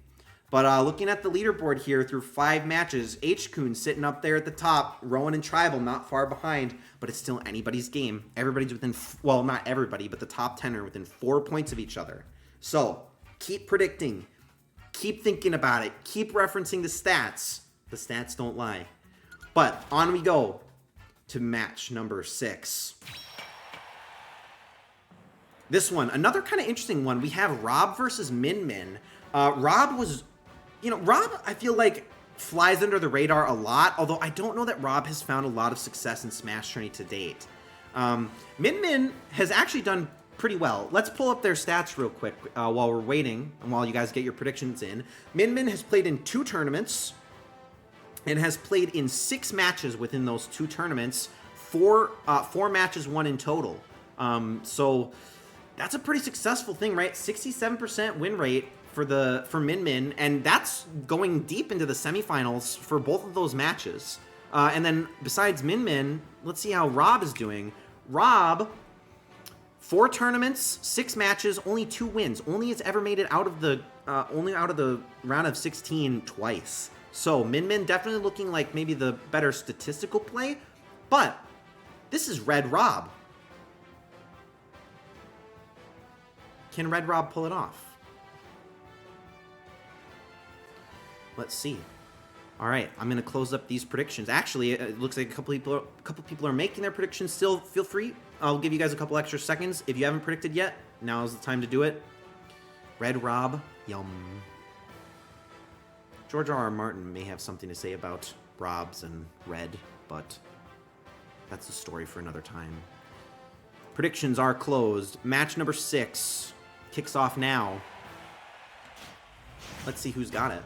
[SPEAKER 1] But looking at the leaderboard here through 5 matches, H-Kun sitting up there at the top, Rowan and Tribal not far behind, but it's still anybody's game. Everybody's within, well, not everybody, but the top 10 are within 4 points of each other. So, keep predicting. Keep thinking about it. Keep referencing the stats. The stats don't lie. But on we go to match number 6. This one, another kind of interesting one. We have Rob versus Min Min. Rob was, Rob, I feel like flies under the radar a lot, although I don't know that Rob has found a lot of success in SmashTourney to date. Min Min has actually done pretty well. Let's pull up their stats real quick while we're waiting and while you guys get your predictions in. Min Min has played in 2 tournaments and has played in 6 matches within those 2 tournaments. 4 matches won in total. So that's a pretty successful thing, right? 67% win rate for Min Min, and that's going deep into the semifinals for both of those matches. And then besides Min Min, let's see how Rob is doing. Rob, 4 tournaments, 6 matches, only 2 wins. Only has ever made it out of the round of 16 twice. So Min Min definitely looking like maybe the better statistical play, but this is Red Rob. Can Red Rob pull it off? Let's see. All right, I'm gonna close up these predictions. Actually, it looks like a couple people are making their predictions still. Feel free. I'll give you guys a couple extra seconds. If you haven't predicted yet, now is the time to do it. Red Rob, yum. George R.R. Martin may have something to say about Robs and Red, but that's a story for another time. Predictions are closed. Match number 6 kicks off now. Let's see who's got it.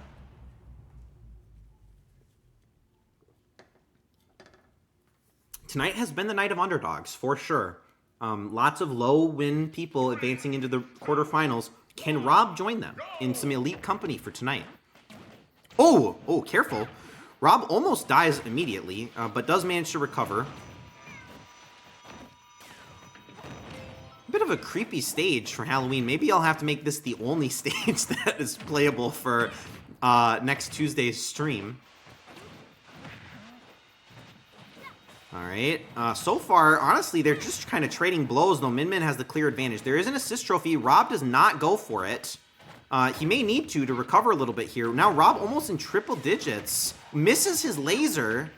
[SPEAKER 1] Tonight has been the night of underdogs, for sure. Lots of low-win people advancing into the quarterfinals. Can Rob join them in some elite company for tonight? Oh, careful. Rob almost dies immediately, but does manage to recover. A bit of a creepy stage for Halloween. Maybe I'll have to make this the only stage that is playable for next Tuesday's stream. All right. So far, honestly, they're just kind of trading blows, though. Min Min has the clear advantage. There is an assist trophy. Rob does not go for it. He may need to recover a little bit here. Now, Rob almost in triple digits. Misses his laser,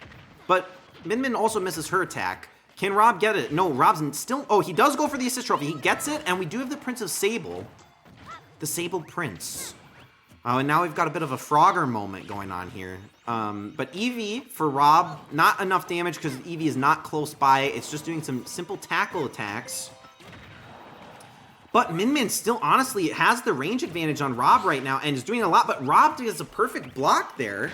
[SPEAKER 1] but Min Min also misses her attack. Can Rob get it? No, Rob's still... Oh, he does go for the assist trophy. He gets it, and we do have the Prince of Sable. The Sable Prince. And now we've got a bit of a Frogger moment going on here. But Eevee for Rob, not enough damage because Eevee is not close by. It's just doing some simple tackle attacks. But Min Min still, honestly, has the range advantage on Rob right now and is doing a lot. But Rob does a perfect block there.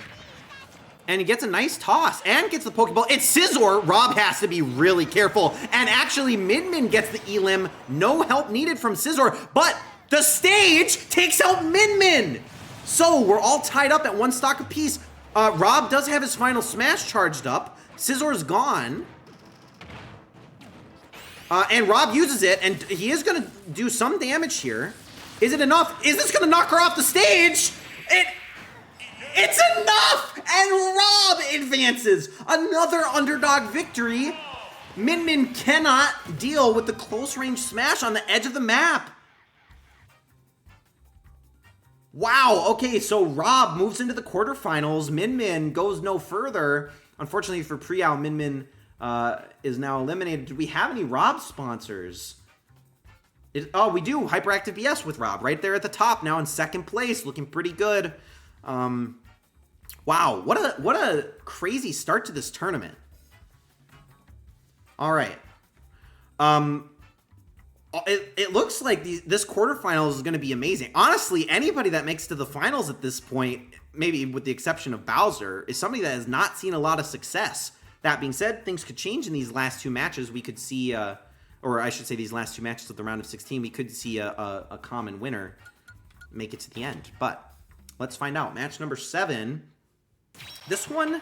[SPEAKER 1] And he gets a nice toss and gets the Pokeball. It's Scizor. Rob has to be really careful. And actually, Min Min gets the Elim. No help needed from Scizor. But the stage takes out Min Min. So we're all tied up at 1 stock apiece. Rob does have his final smash charged up. Scizor's gone. And Rob uses it, and he is going to do some damage here. Is it enough? Is this going to knock her off the stage? It's enough! And Rob advances. Another underdog victory. Min Min cannot deal with the close range smash on the edge of the map. Wow, okay, so Rob moves into the quarterfinals. Min Min goes no further. Unfortunately for Priyao, Min Min is now eliminated. Do we have any Rob sponsors? Oh, we do. Hyperactive BS with Rob right there at the top, now in 2nd place, looking pretty good. Wow, what a crazy start to this tournament. All right. It looks like this quarterfinals is going to be amazing. Honestly, anybody that makes it to the finals at this point, maybe with the exception of Bowser, is somebody that has not seen a lot of success. That being said, things could change in these last 2 matches. We could see, or I should say these last 2 matches of the round of 16, we could see a common winner make it to the end. But let's find out. Match number 7. This one,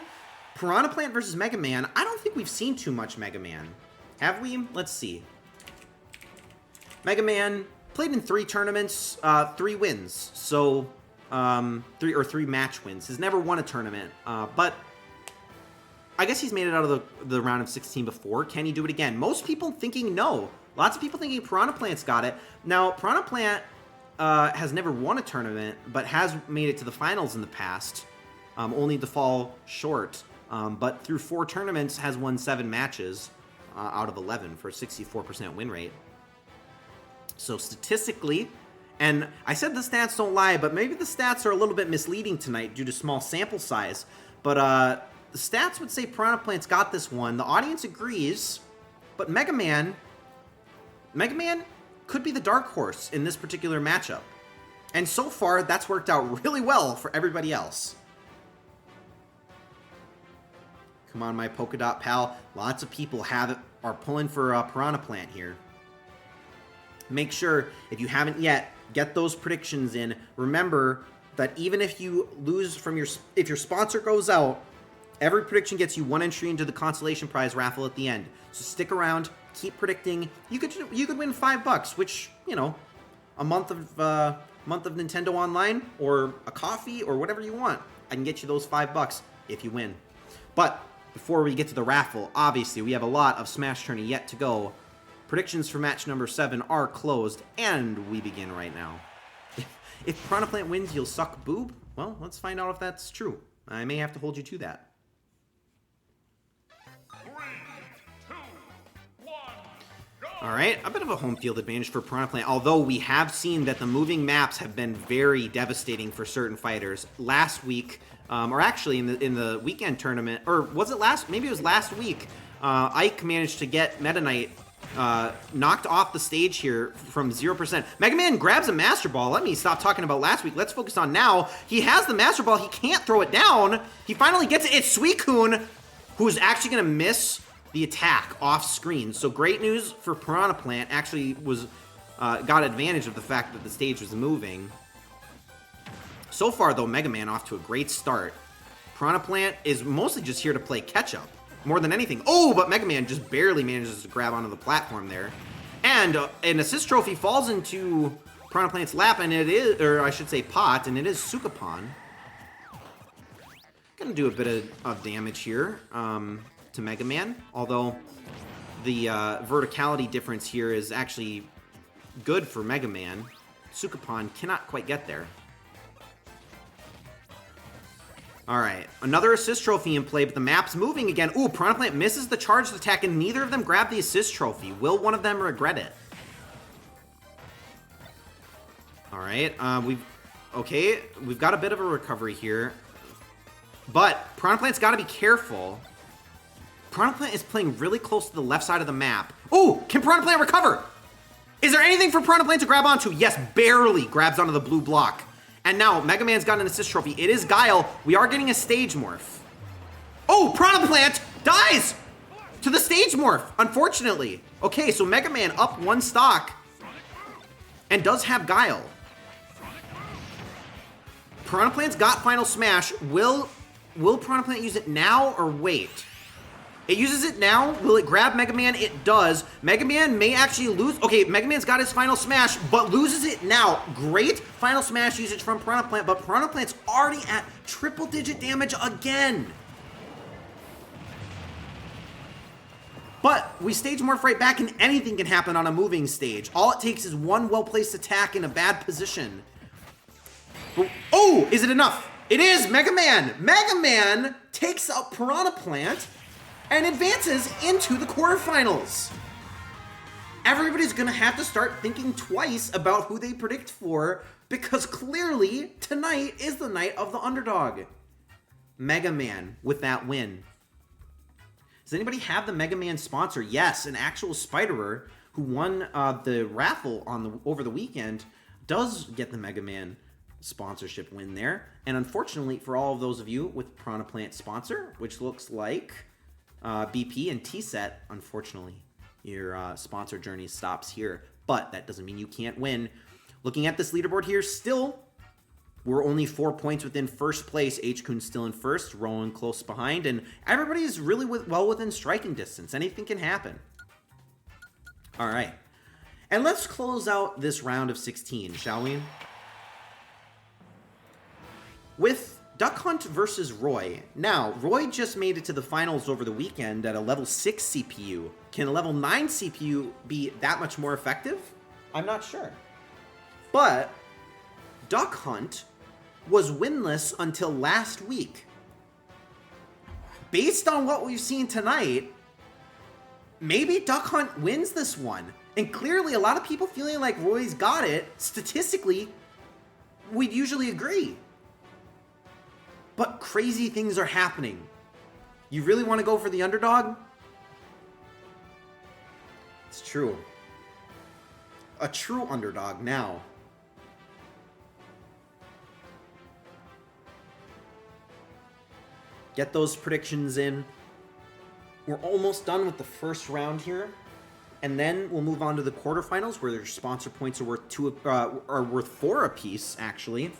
[SPEAKER 1] Piranha Plant versus Mega Man. I don't think we've seen too much Mega Man. Have we? Let's see. Mega Man played in 3 tournaments, 3 wins. So, 3 match wins. Has never won a tournament, but I guess he's made it out of the round of 16 before. Can he do it again? Most people thinking no. Lots of people thinking Piranha Plant's got it. Now, Piranha Plant has never won a tournament, but has made it to the finals in the past, only to fall short. But through 4 tournaments, has won 7 matches out of 11 for a 64% win rate. So statistically, and I said the stats don't lie, but maybe the stats are a little bit misleading tonight due to small sample size. But the stats would say Piranha Plant's got this one. The audience agrees, but Mega Man could be the dark horse in this particular matchup. And so far, that's worked out really well for everybody else. Come on, my polka dot pal. Lots of people are pulling for a Piranha Plant here. Make sure, if you haven't yet, get those predictions in. Remember that even if you lose from if your sponsor goes out, every prediction gets you 1 entry into the consolation prize raffle at the end. So stick around, keep predicting. You could win $5, which, you know, a month of Nintendo Online or a coffee or whatever you want. I can get you those $5 if you win. But before we get to the raffle, obviously we have a lot of SmashTourney yet to go. Predictions for match number 7 are closed, and we begin right now. If Piranha Plant wins, you'll suck boob? Well, let's find out if that's true. I may have to hold you to that.
[SPEAKER 2] 3, 2, 1, go!
[SPEAKER 1] Alright, a bit of a home field advantage for Piranha Plant, although we have seen that the moving maps have been very devastating for certain fighters. Last week, or actually in the weekend tournament, or was it maybe it was last week, Ike managed to get Meta Knight knocked off the stage here from 0%. Mega Man grabs a Master Ball. Let me stop talking about last week. Let's focus on now. He has the Master Ball. He can't throw it down. He finally gets it. It's Suicune, who's actually going to miss the attack off screen. So great news for Piranha Plant. Actually got advantage of the fact that the stage was moving. So far, though, Mega Man off to a great start. Piranha Plant is mostly just here to play catch-up. More than anything. Oh, but Mega Man just barely manages to grab onto the platform there. And an assist trophy falls into Piranha Plant's lap, and it is, or I should say pot, and it is Sukapon. Gonna do a bit of damage here to Mega Man, although the verticality difference here is actually good for Mega Man. Sukapon cannot quite get there. Alright, another assist trophy in play, but the map's moving again. Ooh, Piranha Plant misses the charged attack, and neither of them grab the assist trophy. Will one of them regret it? Alright, we've got a bit of a recovery here. But Piranha Plant's got to be careful. Piranha Plant is playing really close to the left side of the map. Ooh, can Piranha Plant recover? Is there anything for Piranha Plant to grab onto? Yes, barely grabs onto the blue block. And now, Mega Man's got an assist trophy. It is Guile. We are getting a stage morph. Oh, Piranha Plant dies to the stage morph, unfortunately. Okay, so Mega Man up 1 stock and does have Guile. Piranha Plant's got Final Smash. Will Piranha Plant use it now or wait? It uses it now. Will it grab Mega Man? It does. Mega Man may actually lose. Okay, Mega Man's got his Final Smash, but loses it now. Great Final Smash usage from Piranha Plant, but Piranha Plant's already at triple-digit damage again. But we stage morph right back, and anything can happen on a moving stage. All it takes is one well-placed attack in a bad position. Oh, is it enough? It is Mega Man. Mega Man takes out Piranha Plant and advances into the quarterfinals. Everybody's gonna have to start thinking twice about who they predict for, because clearly tonight is the night of the underdog. Mega Man with that win. Does anybody have the Mega Man sponsor? Yes, an actual Spiderer who won the raffle over the weekend does get the Mega Man sponsorship win there. And unfortunately for all of those of you with Piranha Plant sponsor, which looks like BP and T-Set, unfortunately, your sponsor journey stops here. But that doesn't mean you can't win. Looking at this leaderboard here, still, we're only 4 points within first place. H-Kun's still in first, Rowan close behind, and everybody's really well within striking distance. Anything can happen. All right. And let's close out this round of 16, shall we? With Duck Hunt versus Roy. Now, Roy just made it to the finals over the weekend at a level 6 CPU. Can a level 9 CPU be that much more effective? I'm not sure. But Duck Hunt was winless until last week. Based on what we've seen tonight, maybe Duck Hunt wins this one. And clearly, a lot of people feeling like Roy's got it, statistically, we'd usually agree. But crazy things are happening. You really want to go for the underdog? It's true. a true underdog now. Get those predictions in. We're almost done with the first round here. And then we'll move on to the quarterfinals, where their sponsor points are worth 4 apiece, actually.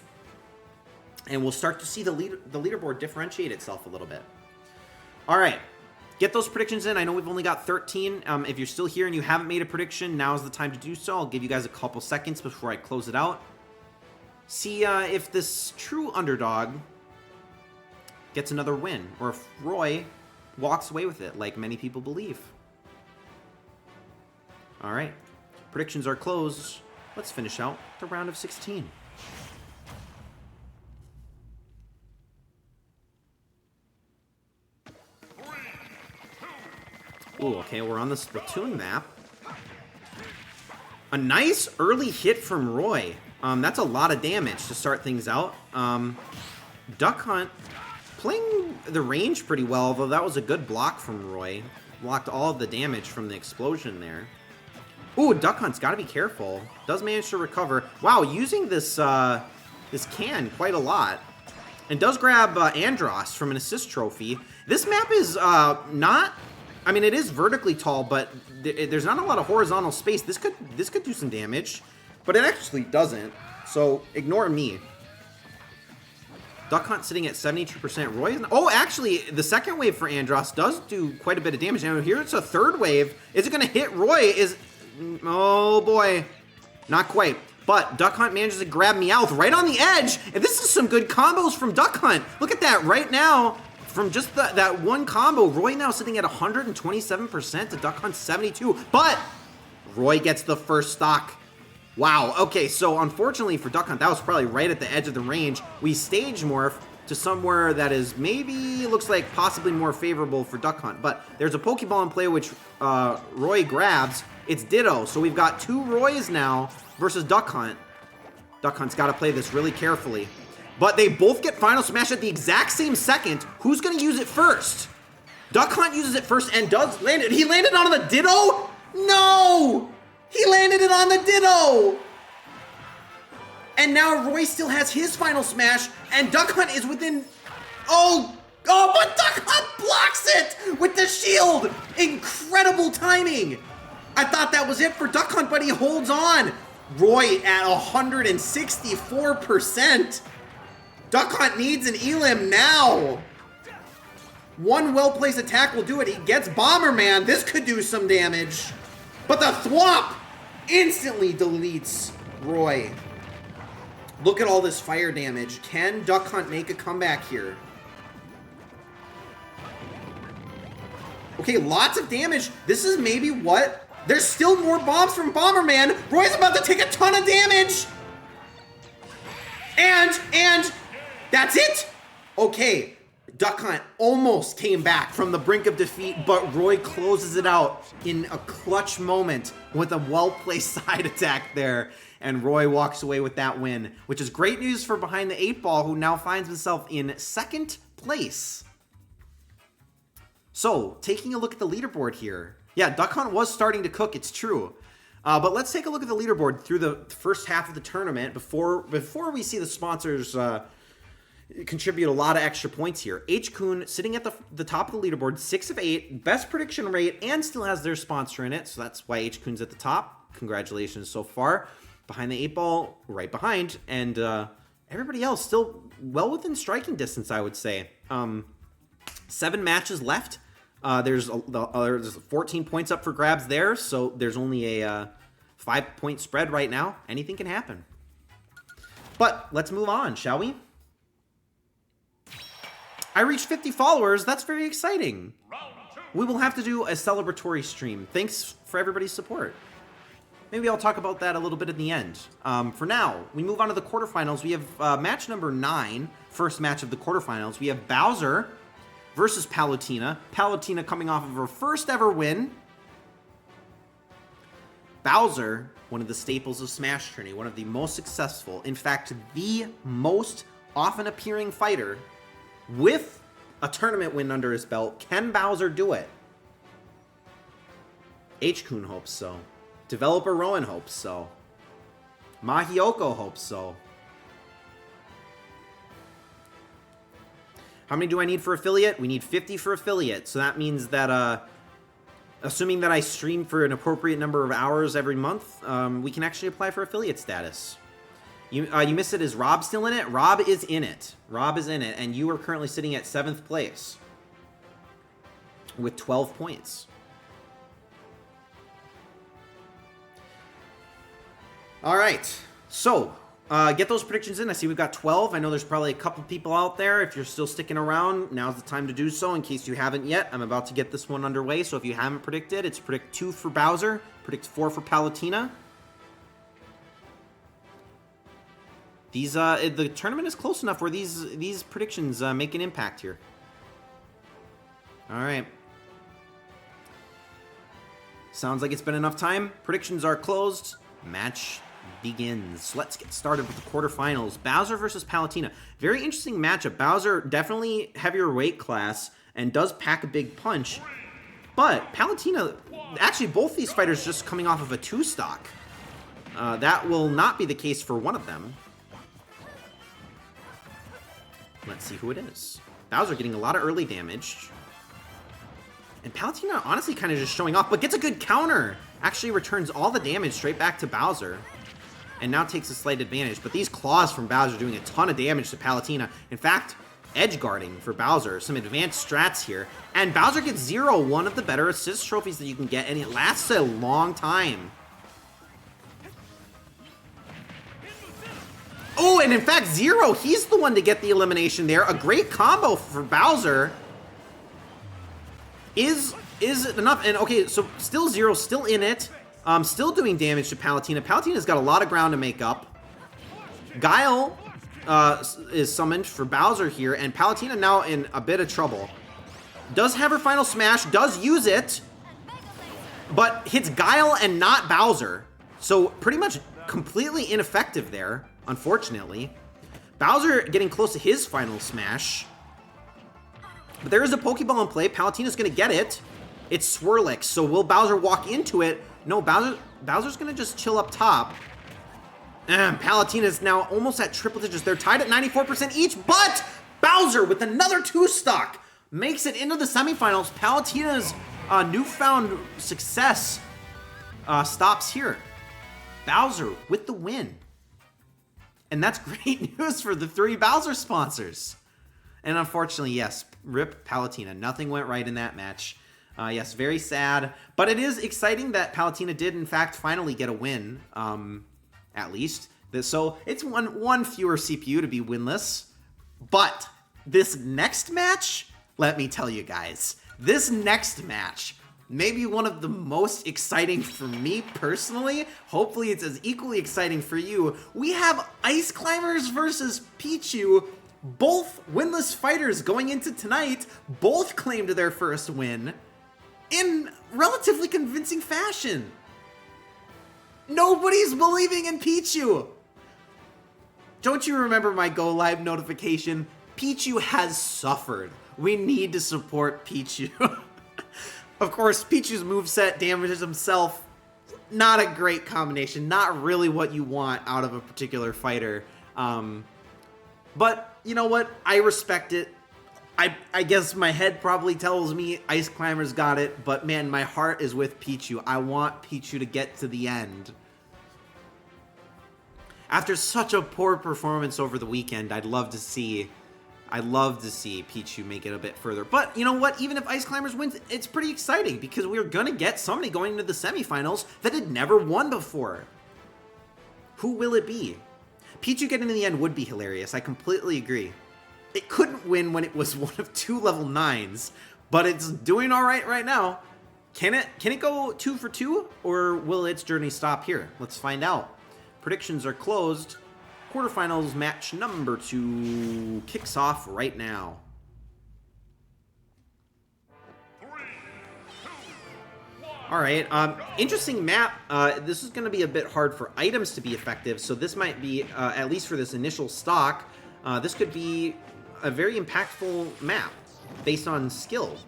[SPEAKER 1] And we'll start to see the leaderboard differentiate itself a little bit. All right, get those predictions in. I know we've only got 13. If you're still here and you haven't made a prediction, now's the time to do so. I'll give you guys a couple seconds before I close it out. See if this true underdog gets another win, or if Roy walks away with it, like many people believe. All right, predictions are closed. Let's finish out the round of 16. Ooh, okay, we're on the Splatoon map. A nice early hit from Roy. That's a lot of damage to start things out. Duck Hunt playing the range pretty well, although that was a good block from Roy. Blocked all of the damage from the explosion there. Ooh, Duck Hunt's got to be careful. Does manage to recover. Wow, using this this can quite a lot. And does grab Andros from an assist trophy. This map is not... I mean, it is vertically tall, but there's not a lot of horizontal space. This could do some damage, but it actually doesn't. So ignore me. Duck Hunt sitting at 72%. Roy is not, oh, actually, the second wave for Andros does do quite a bit of damage. Now here it's a third wave. Is it going to hit Roy? Oh boy, not quite. But Duck Hunt manages to grab Meowth right on the edge, and this is some good combos from Duck Hunt. Look at that right now. From just that one combo, Roy now sitting at 127% to Duck Hunt 72. But Roy gets the first stock. Wow. Okay, so unfortunately for Duck Hunt, that was probably right at the edge of the range. We stage morph to somewhere that is maybe looks like possibly more favorable for Duck Hunt. But there's a Pokeball in play which Roy grabs. It's Ditto. So we've got 2 Roys now versus Duck Hunt. Duck Hunt's got to play this really carefully. But they both get Final Smash at the exact same second. Who's going to use it first? Duck Hunt uses it first and does land it. He landed on the Ditto? No! He landed it on the Ditto! And now Roy still has his Final Smash, and Duck Hunt is within... Oh, but Duck Hunt blocks it with the shield! Incredible timing! I thought that was it for Duck Hunt, but he holds on. Roy at 164%. Duck Hunt needs an Elim now. One well-placed attack will do it. He gets Bomberman. This could do some damage. But the Thwomp instantly deletes Roy. Look at all this fire damage. Can Duck Hunt make a comeback here? Okay, lots of damage. This is maybe what? There's still more bombs from Bomberman. Roy's about to take a ton of damage. And that's it. Okay, Duck Hunt almost came back from the brink of defeat, but Roy closes it out in a clutch moment with a well-placed side attack there. And Roy walks away with that win, which is great news for Behind the 8 Ball, who now finds himself in 2nd place. So, taking a look at the leaderboard here. Yeah, Duck Hunt was starting to cook, it's true. But let's take a look at the leaderboard through the first half of the tournament before we see the sponsors contribute a lot of extra points here. H-Kun sitting at the top of the leaderboard, 6 of 8, best prediction rate, and still has their sponsor in it, so that's why H-Kun's at the top. Congratulations so far. Behind the 8 Ball, right behind, and everybody else still well within striking distance, I would say. 7 matches left. There's 14 points up for grabs there, so there's only a 5-point spread right now. Anything can happen. But let's move on, shall we? I reached 50 followers. That's very exciting. We will have to do a celebratory stream. Thanks for everybody's support. Maybe I'll talk about that a little bit in the end. For now, we move on to the quarterfinals. We have match number 9, first match of the quarterfinals. We have Bowser versus Palutena. Palutena coming off of her first ever win. Bowser, one of the staples of SmashTourney, one of the most successful, in fact, the most often appearing fighter with a tournament win under his belt. Can Bowser do it? H-Kun hopes so. Developer Rowan hopes so. Mahioko hopes so. How many do I need for affiliate? We need 50 for affiliate. So that means that, assuming that I stream for an appropriate number of hours every month, we can actually apply for affiliate status. You missed it. Is Rob still in it? Rob is in it. Rob is in it. And you are currently sitting at 7th place with 12 points. All right. So, get those predictions in. I see we've got 12. I know there's probably a couple people out there. If you're still sticking around, now's the time to do so in case you haven't yet. I'm about to get this one underway. So if you haven't predicted, it's predict 2 for Bowser, predict 4 for Palutena. These the tournament is close enough where these predictions make an impact here. All right. Sounds like it's been enough time. Predictions are closed. Match begins. Let's get started with the quarterfinals. Bowser versus Palutena. Very interesting matchup. Bowser definitely heavier weight class and does pack a big punch. But Palutena, actually both these fighters just coming off of a 2-stock. That will not be the case for one of them. Let's see who it is. Bowser getting a lot of early damage. And Palutena honestly kind of just showing off, but gets a good counter. Actually returns all the damage straight back to Bowser. And now takes a slight advantage. But these claws from Bowser doing a ton of damage to Palutena. In fact, edge guarding for Bowser. Some advanced strats here. And Bowser gets 0, one of the better assist trophies that you can get. And it lasts a long time. Oh, and in fact, 0, he's the one to get the elimination there. A great combo for Bowser. Is enough. And okay, so still 0, still in it. Still doing damage to Palutena. Palutena's got a lot of ground to make up. Guile is summoned for Bowser here, and Palutena now in a bit of trouble. Does have her final smash, does use it, but hits Guile and not Bowser. So pretty much completely ineffective there, unfortunately. Bowser getting close to his final smash. But there is a Pokeball in play. Palutena's going to get it. It's Swirlix. So will Bowser walk into it? No, Bowser's going to just chill up top. And Palutena's now almost at triple digits. They're tied at 94% each, but Bowser with another 2-stock makes it into the semifinals. Palutena's newfound success stops here. Bowser with the win. And that's great news for the 3 Bowser sponsors. And unfortunately, yes, rip Palutena. Nothing went right in that match. Yes, very sad. But it is exciting that Palutena did, in fact, finally get a win, at least. So it's one fewer CPU to be winless. But this next match, let me tell you guys, this next match, maybe one of the most exciting for me personally. Hopefully it's as equally exciting for you. We have Ice Climbers versus Pichu. Both winless fighters going into tonight, both claimed their first win in relatively convincing fashion. Nobody's believing in Pichu. Don't you remember my Go Live notification? Pichu has suffered. We need to support Pichu. Of course, Pichu's moveset damages himself. Not a great combination. Not really what you want out of a particular fighter. But you know what? I respect it. I guess my head probably tells me Ice Climbers got it, but man, my heart is with Pichu. I want Pichu to get to the end. After such a poor performance over the weekend, I'd love to see Pichu make it a bit further. But you know what? Even if Ice Climbers wins, it's pretty exciting because we're gonna get somebody going into the semifinals that had never won before. Who will it be? Pichu getting in the end would be hilarious. I completely agree. It couldn't win when it was one of 2 level 9s, but it's doing all right now. Can it go 2 for 2, or will its journey stop here? Let's find out. Predictions are closed. Quarterfinals match number 2 kicks off right now.
[SPEAKER 2] 3, 2, 1.
[SPEAKER 1] All right, interesting map. This is going to be a bit hard for items to be effective, so this might be, at least for this initial stock, this could be a very impactful map based on skill.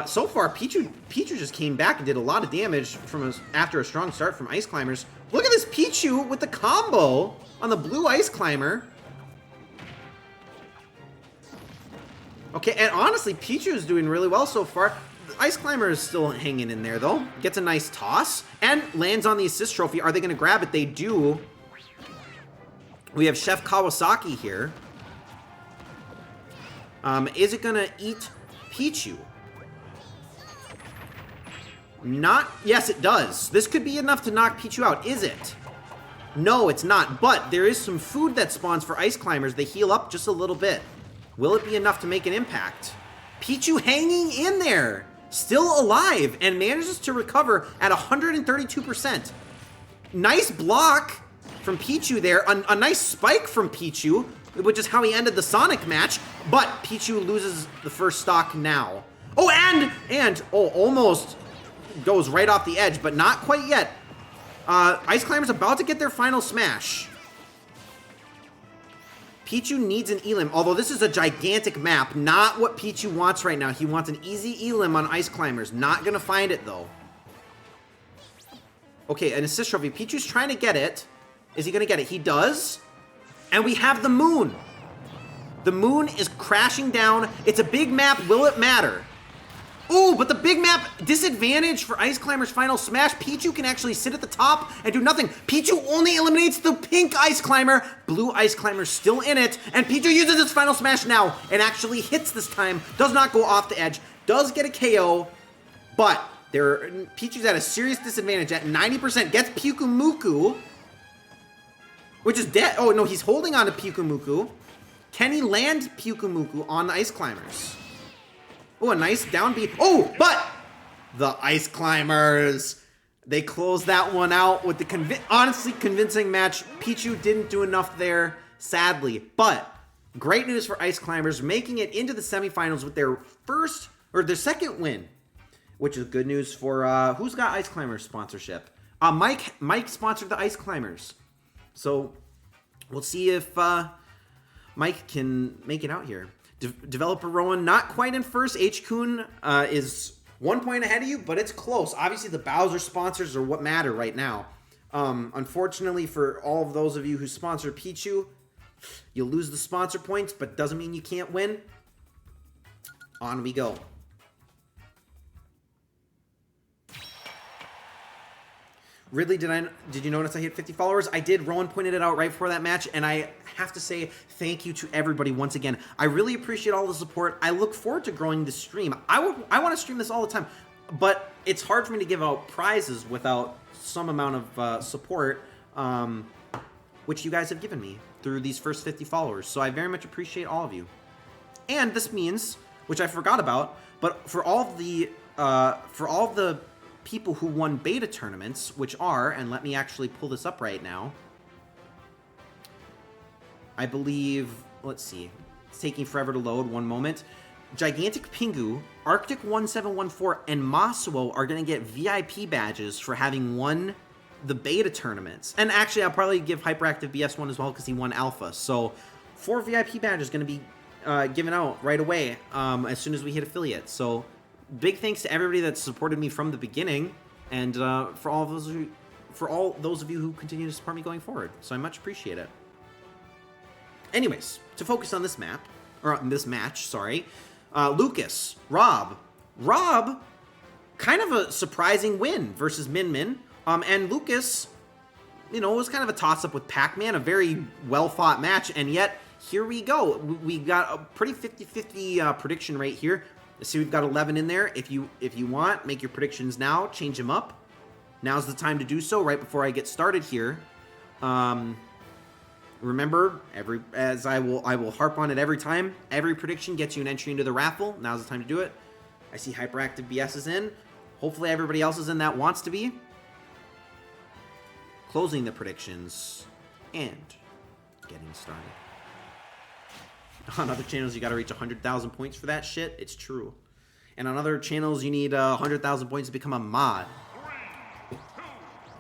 [SPEAKER 1] So far, Pichu just came back and did a lot of damage after a strong start from Ice Climbers. Look at this Pichu with the combo on the blue Ice Climber. Okay, and honestly, Pichu is doing really well so far. The Ice Climber is still hanging in there, though. Gets a nice toss and lands on the assist trophy. Are they going to grab it? They do. We have Chef Kawasaki here. Is it going to eat Pichu? Not. Yes, it does. This could be enough to knock Pichu out. Is it? No, it's not. But there is some food that spawns for Ice Climbers. They heal up just a little bit. Will it be enough to make an impact? Pichu hanging in there. Still alive and manages to recover at 132%. Nice block from Pichu there. A nice spike from Pichu, which is how he ended the Sonic match. But Pichu loses the first stock now. Oh, and almost goes right off the edge, but not quite yet. Ice Climber's about to get their final smash. Pichu needs an Elim, although this is a gigantic map. Not what Pichu wants right now. He wants an easy Elim on Ice Climbers. Not gonna find it, though. Okay, an assist trophy. Pichu's trying to get it. Is he gonna get it? He does. And we have the moon. The moon is crashing down. It's a big map. Will it matter? Ooh, but the big map disadvantage for Ice Climber's final smash. Pichu can actually sit at the top and do nothing. Pichu only eliminates the pink Ice Climber. Blue Ice Climber's still in it. And Pichu uses his final smash now and actually hits this time. Does not go off the edge. Does get a KO. But Pichu's at a serious disadvantage at 90%. Gets Pyukumuku, which is dead. Oh, no, he's holding on to Pyukumuku. Can he land Pyukumuku on the Ice Climbers? Oh, a nice down B. Oh, but the Ice Climbers, they closed that one out with the honestly convincing match. Pichu didn't do enough there, sadly. But great news for Ice Climbers, making it into the semifinals with their second win, which is good news for who's got Ice Climbers sponsorship. Mike sponsored the Ice Climbers, so we'll see if Mike can make it out here. Developer Rowan, not quite in first. H-Kun is 1 point ahead of you, but it's close. Obviously, the Bowser sponsors are what matter right now. Unfortunately, for all of those of you who sponsor Pichu, you'll lose the sponsor points, but doesn't mean you can't win. On we go. Ridley, did you notice I hit 50 followers? I did. Rowan pointed it out right before that match, and I have to say thank you to everybody once again. I really appreciate all the support. I look forward to growing this stream. I want to stream this all the time, but it's hard for me to give out prizes without some amount of support, which you guys have given me through these first 50 followers. So I very much appreciate all of you. And this means, which I forgot about, but for all the people who won beta tournaments, which are, and let me actually pull this up right now. I believe, let's see, it's taking forever to load, one moment. Gigantic Pingu, Arctic 1714, and Masuo are going to get VIP badges for having won the beta tournaments. And actually, I'll probably give Hyperactive BS one as well because he won Alpha. So 4 VIP badges going to be given out right away as soon as we hit affiliate. So big thanks to everybody that supported me from the beginning, and for all those of you who continue to support me going forward. So I much appreciate it. Anyways, to focus on this map, or this match, sorry. Lucas, Rob, kind of a surprising win versus Min Min. And Lucas, it was kind of a toss-up with Pac-Man, a very well-fought match, and yet here we go. We got a pretty 50-50 prediction rate here. See, we've got 11 in there. If you want, make your predictions now. Change them up. Now's the time to do so. Right before I get started here. Remember, as I will harp on it every time. Every prediction gets you an entry into the raffle. Now's the time to do it. I see Hyperactive BS is in. Hopefully, everybody else is in that wants to be. Closing the predictions and getting started. On other channels, you gotta reach 100,000 points for that shit. It's true. And on other channels, you need 100,000 points to become a mod.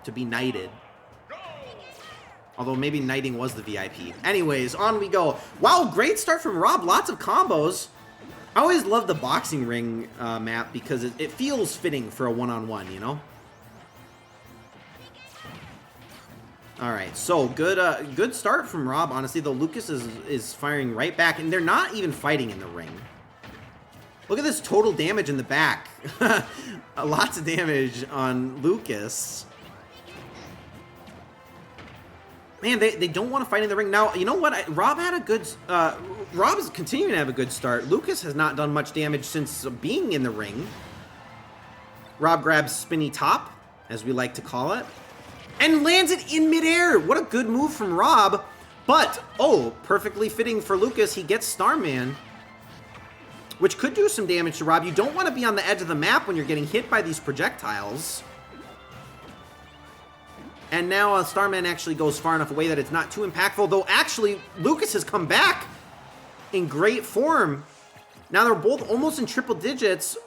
[SPEAKER 1] To be knighted. Although maybe knighting was the VIP. Anyways, on we go. Wow, great start from Rob. Lots of combos. I always love the boxing ring map because it feels fitting for a one-on-one, you know? All right, so good start from Rob, honestly, though Lucas is firing right back, and they're not even fighting in the ring. Look at this total damage in the back. Lots of damage on Lucas. Man, they don't want to fight in the ring. Now, you know what? Rob had a good... Rob is continuing to have a good start. Lucas has not done much damage since being in the ring. Rob grabs spinny top, as we like to call it, and lands it in midair. What a good move from Rob. But, oh, perfectly fitting for Lucas. He gets Starman, which could do some damage to Rob. You don't want to be on the edge of the map when you're getting hit by these projectiles. And now Starman actually goes far enough away that it's not too impactful. Though, actually, Lucas has come back in great form. Now they're both almost in triple digits.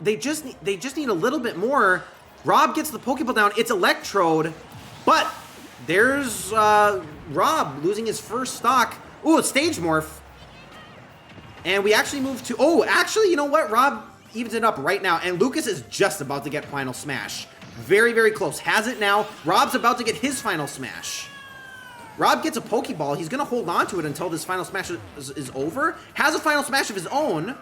[SPEAKER 1] They just need a little bit more. Rob gets the Pokeball down. It's Electrode. But there's Rob losing his first stock. Ooh, it's Stage Morph. And we actually move to... Oh, actually, you know what? Rob evens it up right now. And Lucas is just about to get Final Smash. Very, very close. Has it now. Rob's about to get his Final Smash. Rob gets a Pokeball. He's going to hold on to it until this Final Smash is over. Has a Final Smash of his own.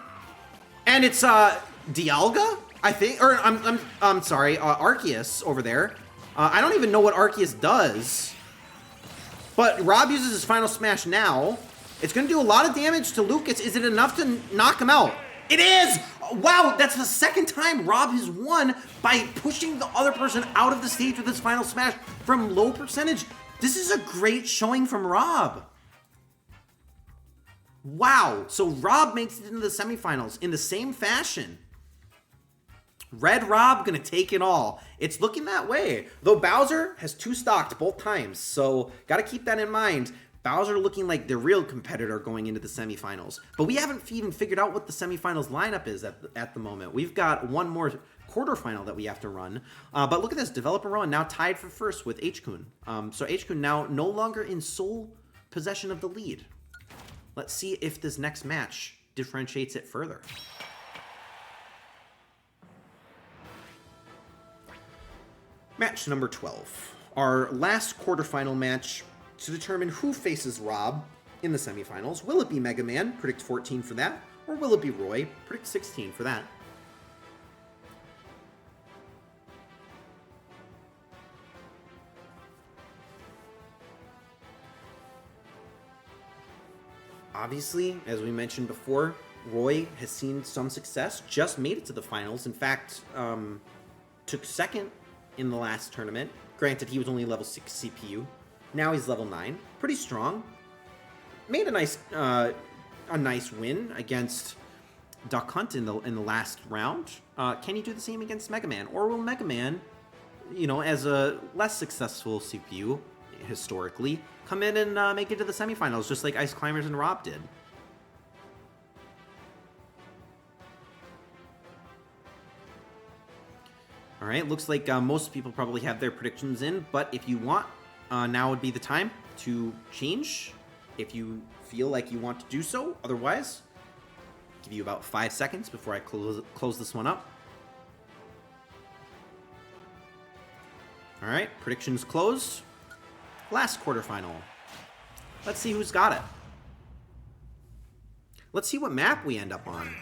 [SPEAKER 1] And it's Dialga, I think. Or, I'm sorry, Arceus over there. I don't even know what Arceus does. But Rob uses his Final Smash now. It's going to do a lot of damage to Lucas. Is it enough to knock him out? It is! Wow, that's the second time Rob has won by pushing the other person out of the stage with his Final Smash from low percentage. This is a great showing from Rob. Wow, so Rob makes it into the semifinals in the same fashion. Red Rob gonna take it all. It's looking that way. Though Bowser has 2 stocked both times, so gotta keep that in mind. Bowser looking like the real competitor going into the semifinals. But we haven't even figured out what the semifinals lineup is at the moment. We've got one more quarterfinal that we have to run. But look at this, Developer Rowan now tied for first with H-Kun. So H-Kun now no longer in sole possession of the lead. Let's see if this next match differentiates it further. Match number 12. Our last quarterfinal match to determine who faces Rob in the semifinals. Will it be Mega Man? Predict 14 for that. Or will it be Roy? Predict 16 for that. Obviously, as we mentioned before, Roy has seen some success, just made it to the finals. In fact, took second in the last tournament. Granted, he was only level 6 CPU. Now he's level 9. Pretty strong. Made a nice win against Duck Hunt in the last round. Can he do the same against Mega Man? Or will Mega Man, you know, as a less successful CPU historically, come in and make it to the semifinals, just like Ice Climbers and Rob did? All right, looks like most people probably have their predictions in, but if you want, now would be the time to change if you feel like you want to do so. Otherwise, give you about 5 seconds before I close this one up. All right, predictions closed. Last quarterfinal. Let's see who's got it. Let's see what map we end up on.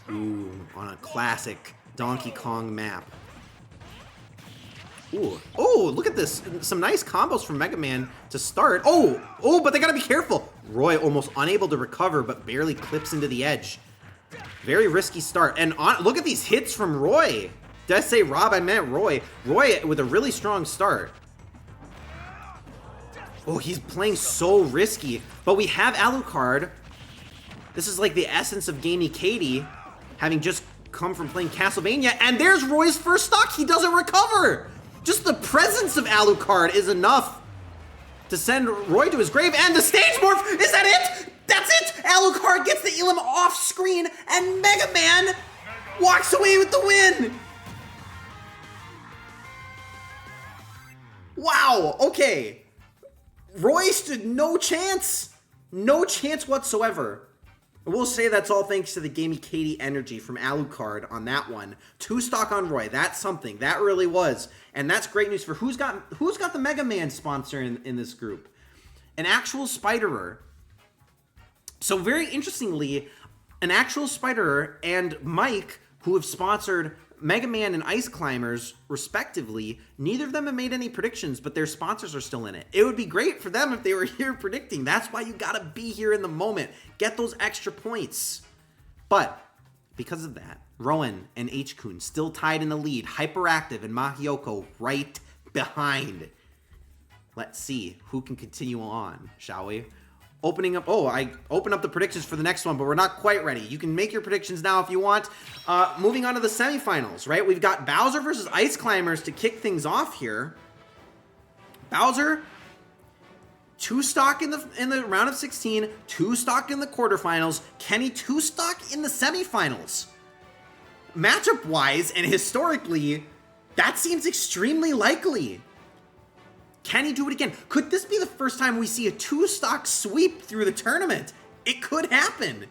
[SPEAKER 1] Ooh, on a classic Donkey Kong map. Ooh. Oh, look at this. Some nice combos from Mega Man to start. Oh, but they gotta be careful. Roy almost unable to recover, but barely clips into the edge. Very risky start. And look at these hits from Roy. Did I say Rob? I meant Roy. Roy with a really strong start. Oh, he's playing so risky. But we have Alucard. This is like the essence of Gamey Katie, having just come from playing Castlevania. And there's Roy's first stock. He doesn't recover. Just the presence of Alucard is enough to send Roy to his grave. And the stage morph, is that it? That's it! Alucard gets the Elim off screen, and Mega Man walks away with the win! Wow, okay. Roy stood no chance. No chance whatsoever. I will say that's all thanks to the Gamey Katie energy from Alucard on that one. 2 stock on Roy. That's something. That really was. And that's great news for who's got the Mega Man sponsor in this group. An actual Spiderer. So very interestingly, an actual Spiderer and Mike, who have sponsored Mega Man and Ice Climbers, respectively, neither of them have made any predictions, but their sponsors are still in it. It would be great for them if they were here predicting. That's why you gotta be here in the moment. Get those extra points. But because of that, Rowan and H-Kun still tied in the lead. Hyperactive and Mahiyoko right behind. Let's see who can continue on, shall we? Opening up, I opened up the predictions for the next one, but we're not quite ready. You can make your predictions now if you want. Moving on to the semifinals, right? We've got Bowser versus Ice Climbers to kick things off here. Bowser, 2 stock in the round of 16, 2 stock in the quarterfinals. Kenny, 2 stock in the semifinals. Matchup-wise and historically, that seems extremely likely. Can he do it again? Could this be the first time we see a 2-stock sweep through the tournament? It could happen.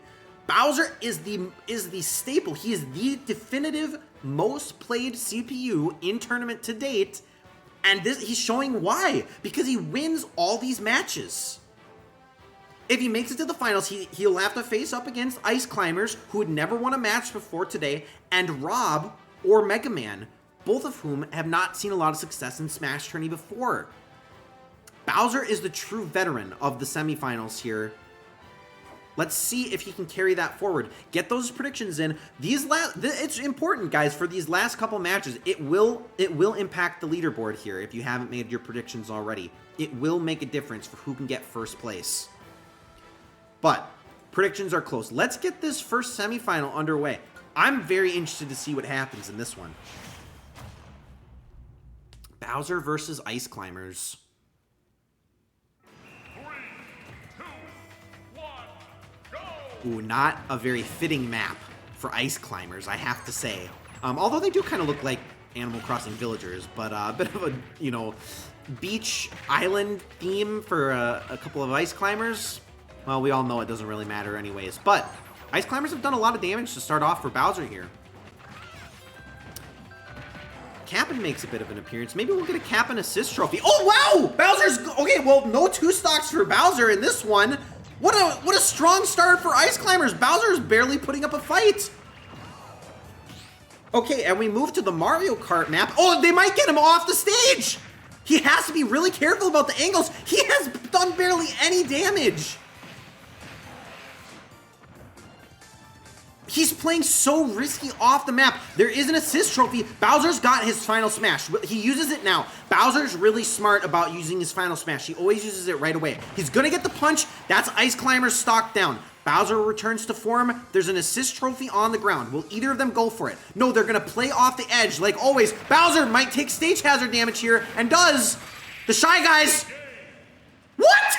[SPEAKER 1] Bowser is the staple. He is the definitive most played CPU in tournament to date, and he's showing why. Because he wins all these matches. If he makes it to the finals, he'll have to face up against Ice Climbers, who had never won a match before today, and Rob or Mega Man, both of whom have not seen a lot of success in SmashTourney before. Bowser is the true veteran of the semifinals here. Let's see if he can carry that forward. Get those predictions in. It's important, guys, for these last couple matches. It will impact the leaderboard here if you haven't made your predictions already. It will make a difference for who can get first place. But predictions are close. Let's get this first semifinal underway. I'm very interested to see what happens in this one. Bowser versus Ice Climbers.
[SPEAKER 2] 3, 2, 1, go!
[SPEAKER 1] Ooh, not a very fitting map for Ice Climbers, I have to say. Although they do kind of look like Animal Crossing villagers, but a bit of a, beach island theme for a couple of Ice Climbers. Well, we all know it doesn't really matter anyways, but Ice Climbers have done a lot of damage to start off for Bowser here. Cap'n makes a bit of an appearance. Maybe we'll get a Cap'n assist trophy. Oh, wow! Bowser's... Okay, well, no 2 stocks for Bowser in this one. What a strong start for Ice Climbers. Bowser's barely putting up a fight. Okay, and we move to the Mario Kart map. Oh, they might get him off the stage! He has to be really careful about the angles. He has done barely any damage. He's playing so risky off the map. There is an assist trophy. Bowser's got his final smash. He uses it now. Bowser's really smart about using his final smash. He always uses it right away. He's gonna get the punch. That's Ice Climber's stock down. Bowser returns to form. There's an assist trophy on the ground. Will either of them go for it? No, they're gonna play off the edge like always. Bowser might take stage hazard damage here, and does. The Shy Guys. What?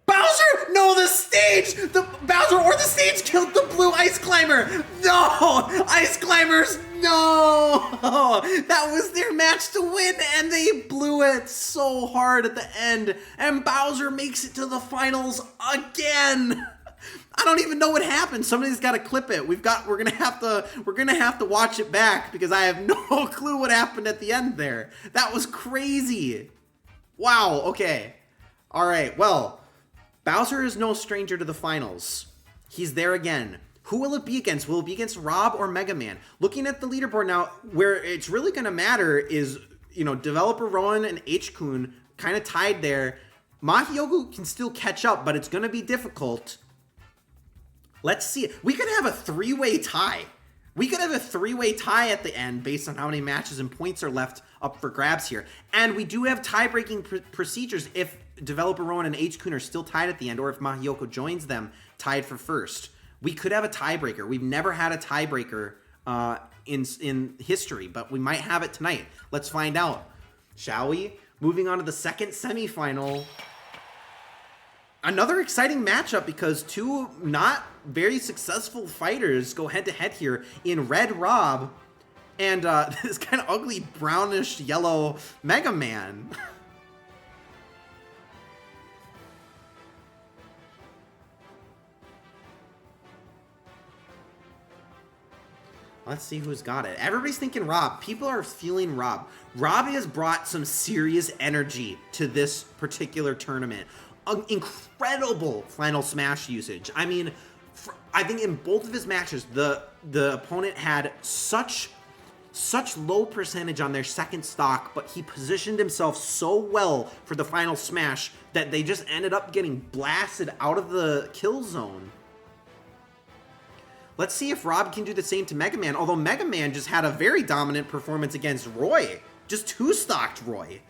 [SPEAKER 1] Bowser! No, the stage! The Bowser or the stage killed the blue Ice Climber! No! Ice Climbers, no! That was their match to win, and they blew it so hard at the end. And Bowser makes it to the finals again! I don't even know what happened. Somebody's got to clip it. We're gonna have to watch it back because I have no clue what happened at the end there. That was crazy. Wow, okay. All right, well, Bowser is no stranger to the finals. He's there again. Who will it be against? Will it be against Rob or Mega Man? Looking at the leaderboard now, where it's really going to matter is, Developer Rowan and H-Kun kind of tied there. Mahiyoko can still catch up, but it's going to be difficult. Let's see. We could have a 3-way tie. We could have a 3-way tie at the end based on how many matches and points are left up for grabs here. And we do have tie-breaking procedures if Developer Rowan and H-Kun are still tied at the end, or if Mahiyoko joins them tied for first. We could have a tiebreaker. We've never had a tiebreaker in history, but we might have it tonight. Let's find out, shall we? Moving on to the second semifinal. Another exciting matchup because two not very successful fighters go head-to-head here in Red Rob and this kind of ugly brownish yellow Mega Man. Let's see who's got it. Everybody's thinking Rob. People are feeling Rob. Rob has brought some serious energy to this particular tournament. An incredible Final Smash usage. I mean, I think in both of his matches, the opponent had such low percentage on their second stock, but he positioned himself so well for the Final Smash that they just ended up getting blasted out of the kill zone. Let's see if Rob can do the same to Mega Man, although Mega Man just had a very dominant performance against Roy. Just two-stocked Roy.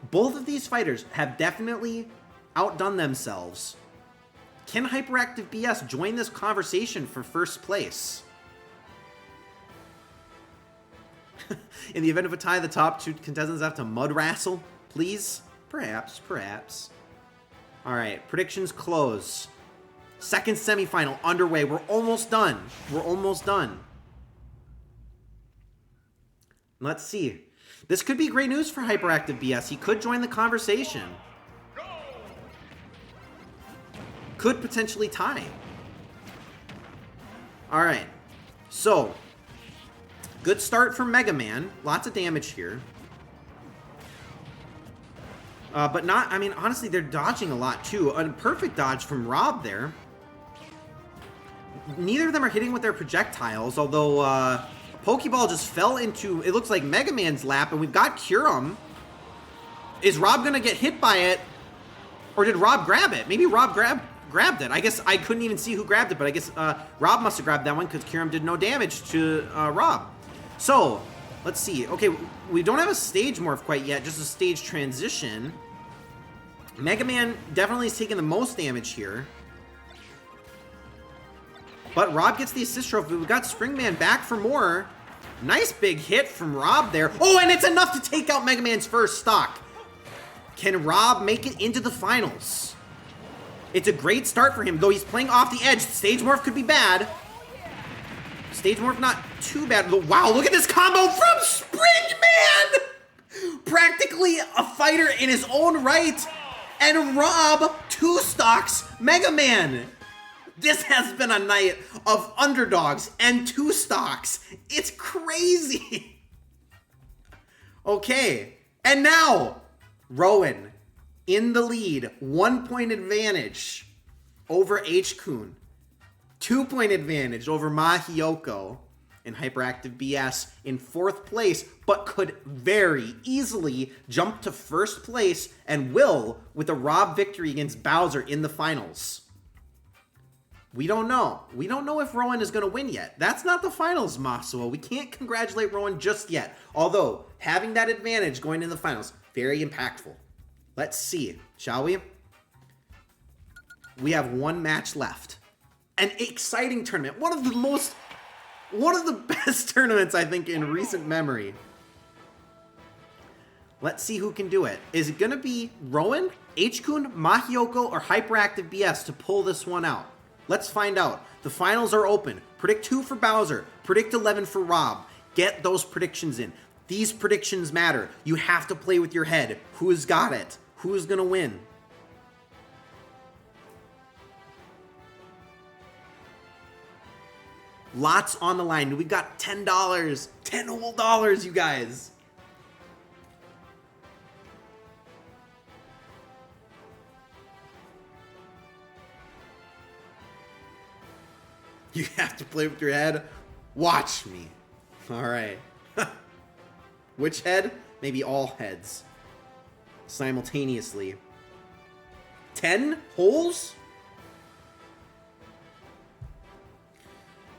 [SPEAKER 1] Both of these fighters have definitely outdone themselves. Can Hyperactive BS join this conversation for first place? In the event of a tie, the top two contestants have to mud wrestle, please? Perhaps, perhaps. All right, predictions close. Second semifinal underway. We're almost done. We're almost done. Let's see. This could be great news for Hyperactive BS. He could join the conversation. Could potentially tie. All right. So, good start from Mega Man. Lots of damage here. But not, I mean, honestly, they're dodging a lot, too. A perfect dodge from Rob there. Neither of them are hitting with their projectiles, although Pokeball just fell into, it looks like Mega Man's lap, and we've got Curum. Is Rob going to get hit by it? Or did Rob grab it? Maybe Rob grabbed it. I guess I couldn't even see who grabbed it, but I guess Rob must have grabbed that one because Curum did no damage to Rob. So, let's see. Okay, we don't have a stage morph quite yet, just a stage transition. Mega Man definitely is taking the most damage here. But Rob gets the assist trophy. We've got Springman back for more. Nice big hit from Rob there. Oh, and it's enough to take out Mega Man's first stock. Can Rob make it into the finals? It's a great start for him, though he's playing off the edge. Stage morph could be bad. Stage morph not too bad. Wow, look at this combo from Springman! Practically a fighter in his own right. And Rob two stocks Mega Man. This has been a night of underdogs and two stocks. It's crazy. Okay, and now Rowan in the lead. 1 point advantage over H-Kun. 2 point advantage over Mahiyoko. And Hyperactive BS in fourth place, but could very easily jump to first place and will with a Rob victory against Bowser in the finals. We don't know. We don't know if Rowan is going to win yet. That's not the finals, Masuo. We can't congratulate Rowan just yet. Although, having that advantage going into the finals, very impactful. Let's see, shall we? We have one match left. An exciting tournament. One of the best tournaments, I think, in recent memory. Let's see who can do it. Is it going to be Rowan, H-Kun, Mahiyoko, or Hyperactive BS to pull this one out? Let's find out. The finals are open. Predict 2 for Bowser. Predict 11 for Rob. Get those predictions in. These predictions matter. You have to play with your head. Who's got it? Who's going to win? Lots on the line. We've got $10. 10 whole dollars, you guys. You have to play with your head. Watch me. All right. Which head? Maybe all heads. Simultaneously. 10 holes?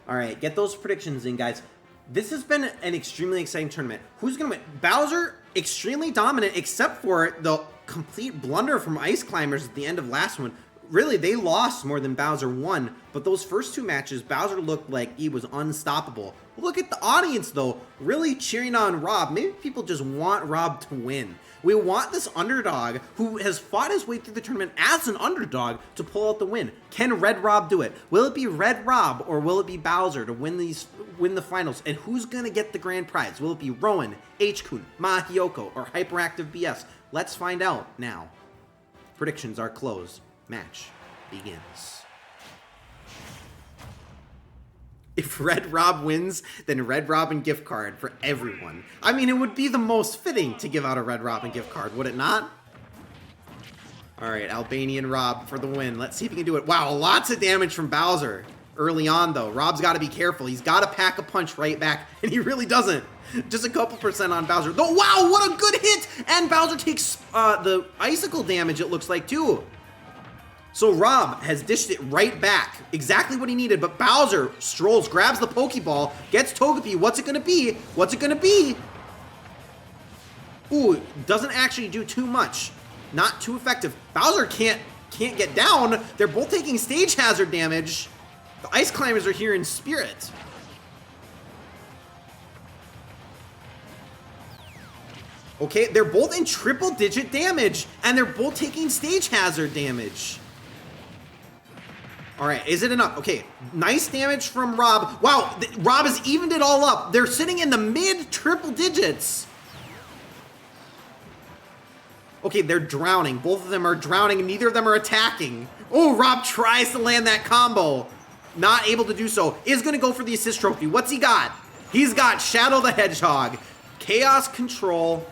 [SPEAKER 1] All right, get those predictions in, guys. This has been an extremely exciting tournament. Who's going to win? Bowser, extremely dominant, except for the complete blunder from Ice Climbers at the end of last one. Really, they lost more than Bowser won, but those first two matches, Bowser looked like he was unstoppable. Look at the audience, though, really cheering on Rob. Maybe people just want Rob to win. We want this underdog who has fought his way through the tournament as an underdog to pull out the win. Can Red Rob do it? Will it be Red Rob or will it be Bowser to win the finals? And who's going to get the grand prize? Will it be Rowan, H-Kun, Mahiyoko, or Hyperactive BS? Let's find out now. Predictions are closed. Match begins. If Red Rob wins, then Red Robin gift card for everyone. I mean, it would be the most fitting to give out a Red Robin gift card, would it not? All right, Albanian Rob for the win. Let's see if he can do it. Wow, lots of damage from Bowser early on, though. Rob's got to be careful. He's got to pack a punch right back, and he really doesn't. Just a couple % on Bowser. Oh, wow, what a good hit! And Bowser takes the icicle damage, it looks like, too. So Rob has dished it right back. Exactly what he needed, but Bowser strolls, grabs the Pokeball, gets Togepi. What's it gonna be? What's it gonna be? Ooh, doesn't actually do too much. Not too effective. Bowser can't get down. They're both taking stage hazard damage. The Ice Climbers are here in spirit. Okay, they're both in triple-digit damage, and they're both taking stage hazard damage. All right, is it enough? Okay, nice damage from Rob. Wow, Rob has evened it all up. They're sitting in the mid-triple digits. Okay, they're drowning. Both of them are drowning, and neither of them are attacking. Oh, Rob tries to land that combo. Not able to do so. Is going to go for the assist trophy. What's he got? He's got Shadow the Hedgehog. Chaos Control.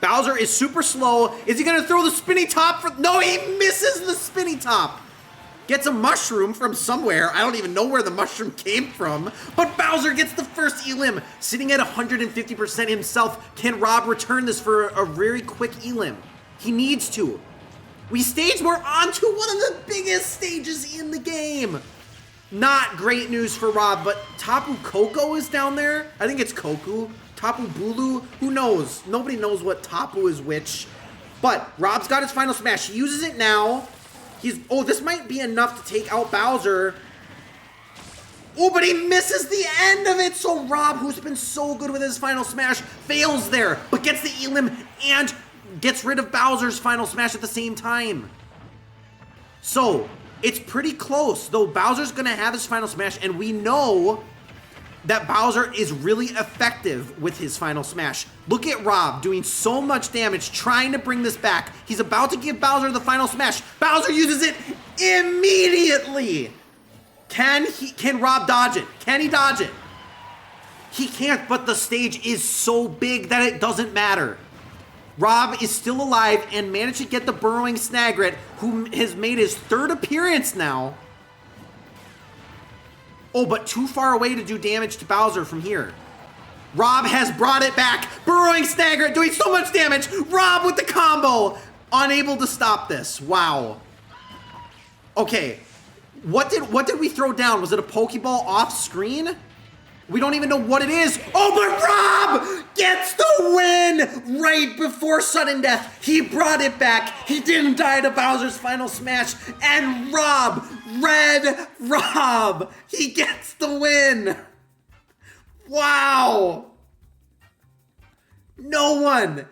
[SPEAKER 1] Bowser is super slow. Is he going to throw the spinny top? No, he misses the spinny top. Gets a mushroom from somewhere. I don't even know where the mushroom came from. But Bowser gets the first elim. Sitting at 150% himself. Can Rob return this for a very quick elim? He needs to. We stage more onto one of the biggest stages in the game. Not great news for Rob, but Tapu Koko is down there. I think it's Koku. Tapu Bulu. Who knows? Nobody knows what Tapu is which. But Rob's got his final smash. He uses it now. Oh, this might be enough to take out Bowser. Oh, but he misses the end of it. So Rob, who's been so good with his final smash, fails there, but gets the elim and gets rid of Bowser's final smash at the same time. So it's pretty close, though. Bowser's gonna have his final smash, and we know that Bowser is really effective with his final smash. Look at Rob doing so much damage, trying to bring this back. He's about to give Bowser the final smash. Bowser uses it immediately. Can Rob dodge it? Can he dodge it? He can't, but the stage is so big that it doesn't matter. Rob is still alive and managed to get the burrowing Snagret, who has made his third appearance now. Oh, but too far away to do damage to Bowser from here. Rob has brought it back. Burrowing Snagret doing so much damage. Rob with the combo. Unable to stop this. Wow. Okay. What did we throw down? Was it a Pokeball off screen? We don't even know what it is. Oh, but Rob gets the win right before sudden death. He brought it back. He didn't die to Bowser's final smash. And Rob, Red Rob, he gets the win. Wow. No one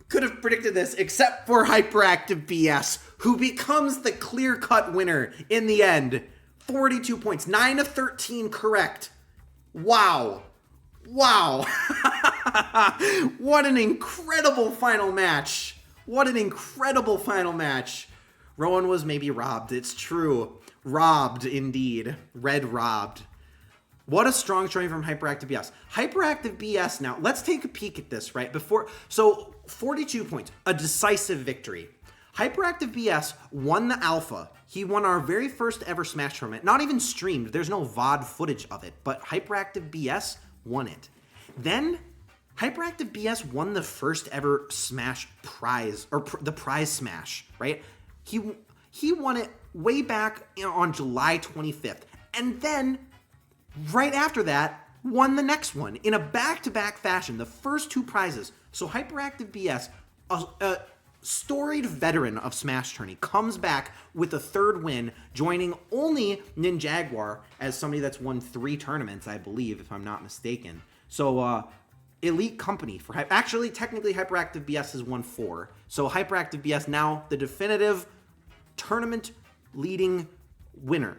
[SPEAKER 1] could have predicted this except for Hyperactive BS, who becomes the clear-cut winner in the end. 42 points, 9 of 13 correct. Wow. Wow. What an incredible final match. What an incredible final match. Rowan was maybe robbed. It's true. Robbed, indeed. Red robbed. What a strong showing from Hyperactive BS. Hyperactive BS now, let's take a peek at this, right? So 42 points, a decisive victory. Hyperactive BS won the alpha. He won our very first ever Smash tournament. Not even streamed. There's no VOD footage of it, but Hyperactive BS won it. Then Hyperactive BS won the first ever Smash prize, or the prize Smash, right? He won it way back on July 25th. And then right after that, won the next one in a back-to-back fashion, the first two prizes. So Hyperactive BS, a storied veteran of SmashTourney, comes back with a third win, joining only Ninjaguar as somebody that's won 3 tournaments, I believe, if I'm not mistaken. So, elite company for actually, technically, Hyperactive BS has won 4. So Hyperactive BS now the definitive tournament leading winner.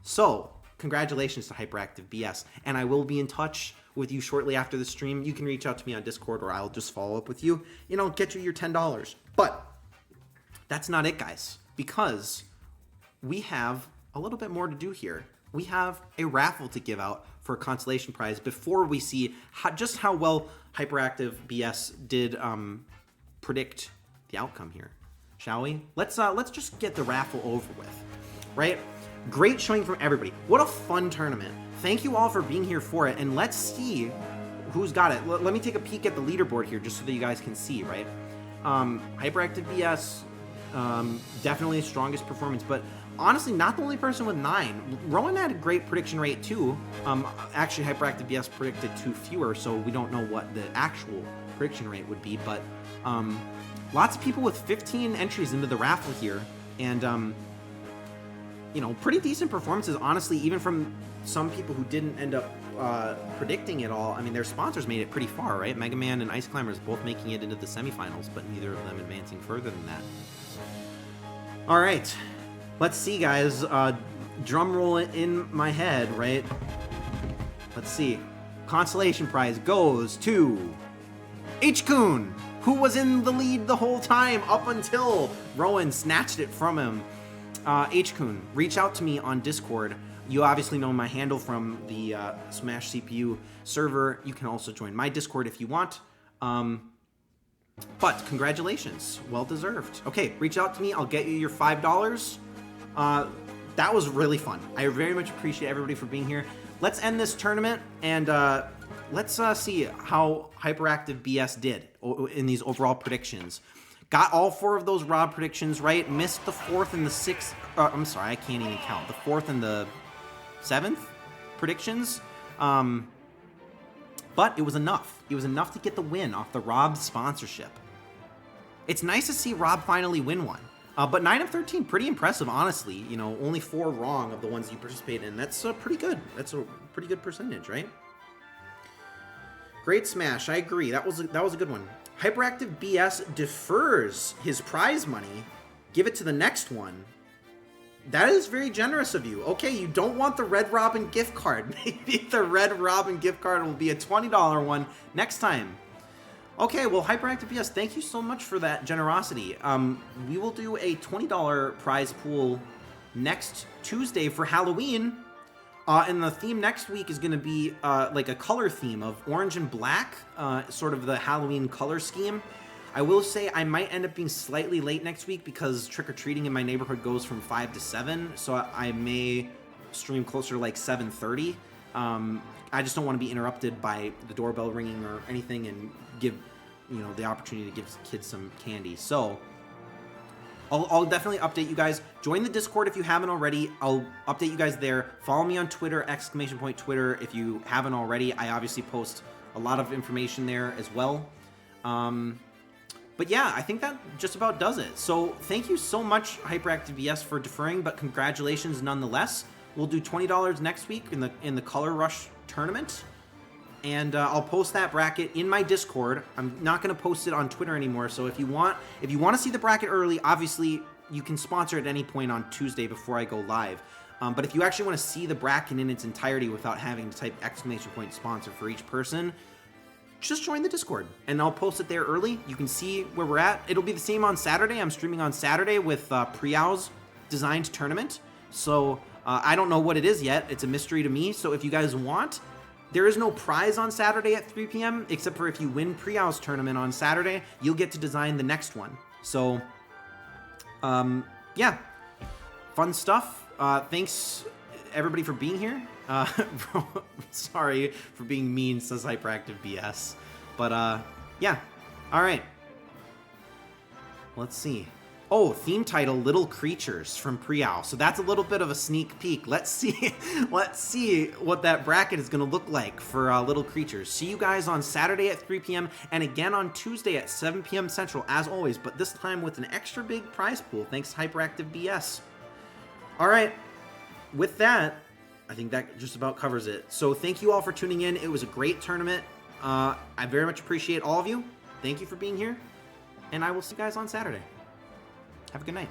[SPEAKER 1] So, congratulations to Hyperactive BS, and I will be in touch with you shortly after the stream. You can reach out to me on Discord, or I'll just follow up with you, and I'll get you your $10. But that's not it, guys, because we have a little bit more to do here. we have a raffle to give out for a consolation prize before we see just how well Hyperactive BS did predict the outcome here. Shall we? Let's just get the raffle over with, right? Great showing from everybody. What a fun tournament. Thank you all for being here for it, and let's see who's got it. Let me take a peek at the leaderboard here just so that you guys can see, right? Hyperactive BS, definitely strongest performance, but honestly, not the only person with 9. Rowan had a great prediction rate too. Actually, Hyperactive BS predicted 2 fewer, so we don't know what the actual prediction rate would be, but lots of people with 15 entries into the raffle here, and you know, pretty decent performances, honestly, even from some people who didn't end up predicting it all. I mean, their sponsors made it pretty far, right? Mega Man and Ice Climbers both making it into the semifinals, but neither of them advancing further than that. All right, let's see, guys. Drum roll in my head, right? Let's see. Consolation prize goes to H-Kun, who was in the lead the whole time up until Rowan snatched it from him. H-Kun, reach out to me on Discord. You obviously know my handle from the Smash CPU server. You can also join my Discord if you want. But congratulations, well deserved. Okay, reach out to me. I'll get you your $5. That was really fun. I very much appreciate everybody for being here. Let's end this tournament and let's see how Hyperactive BS did in these overall predictions. Got all 4 of those raw predictions right. Missed the 4th and the 6th. I'm sorry, I can't even count. The 4th and the 7th predictions. But it was enough. It was enough to get the win off the Rob sponsorship. It's nice to see Rob finally win one. But 9 of 13, pretty impressive, honestly. You know, only 4 wrong of the ones you participated in. That's pretty good. That's a pretty good percentage, right? Great Smash. I agree. That was a good one. Hyperactive BS defers his prize money. Give it to the next one. That is very generous of you. Okay, you don't want the Red Robin gift card. Maybe the Red Robin gift card will be a $20 one next time. Okay, well, Hyperactive BS, thank you so much for that generosity. We will do a $20 prize pool next Tuesday for Halloween. And the theme next week is going to be like a color theme of orange and black, sort of the Halloween color scheme. I will say I might end up being slightly late next week because trick-or-treating in my neighborhood goes from 5 to 7, so I may stream closer to like 7:30. I just don't want to be interrupted by the doorbell ringing or anything and give, you know, the opportunity to give kids some candy. So I'll definitely update you guys. Join the Discord if you haven't already. I'll update you guys there. Follow me on Twitter, !Twitter, if you haven't already. I obviously post a lot of information there as well. But yeah, I think that just about does it. So thank you so much, Hyperactive BS, for deferring, but congratulations nonetheless. We'll do $20 next week in the Color Rush tournament. And I'll post that bracket in my Discord. I'm not going to post it on Twitter anymore. So if you want to see the bracket early, obviously you can sponsor at any point on Tuesday before I go live. But if you actually want to see the bracket in its entirety without having to type !sponsor for each person, just join the Discord and I'll post it there early. You can see where we're at. It'll be the same on Saturday. I'm streaming on Saturday with Priyao's designed tournament. So I don't know what it is yet. It's a mystery to me. So if you guys want, there is no prize on Saturday at 3 p.m. except for if you win Priyao's tournament on Saturday, you'll get to design the next one. So, yeah, fun stuff. Thanks everybody for being here. Sorry for being mean, says Hyperactive BS. But yeah, all right. Let's see. Oh, theme title, Little Creatures from Priao. So that's a little bit of a sneak peek. Let's see what that bracket is going to look like for Little Creatures. See you guys on Saturday at 3 p.m. and again on Tuesday at 7 p.m. Central, as always, but this time with an extra big prize pool, thanks to Hyperactive BS. All right, with that, I think that just about covers it. So thank you all for tuning in. It was a great tournament. I very much appreciate all of you. Thank you for being here, and I will see you guys on Saturday. Have a good night.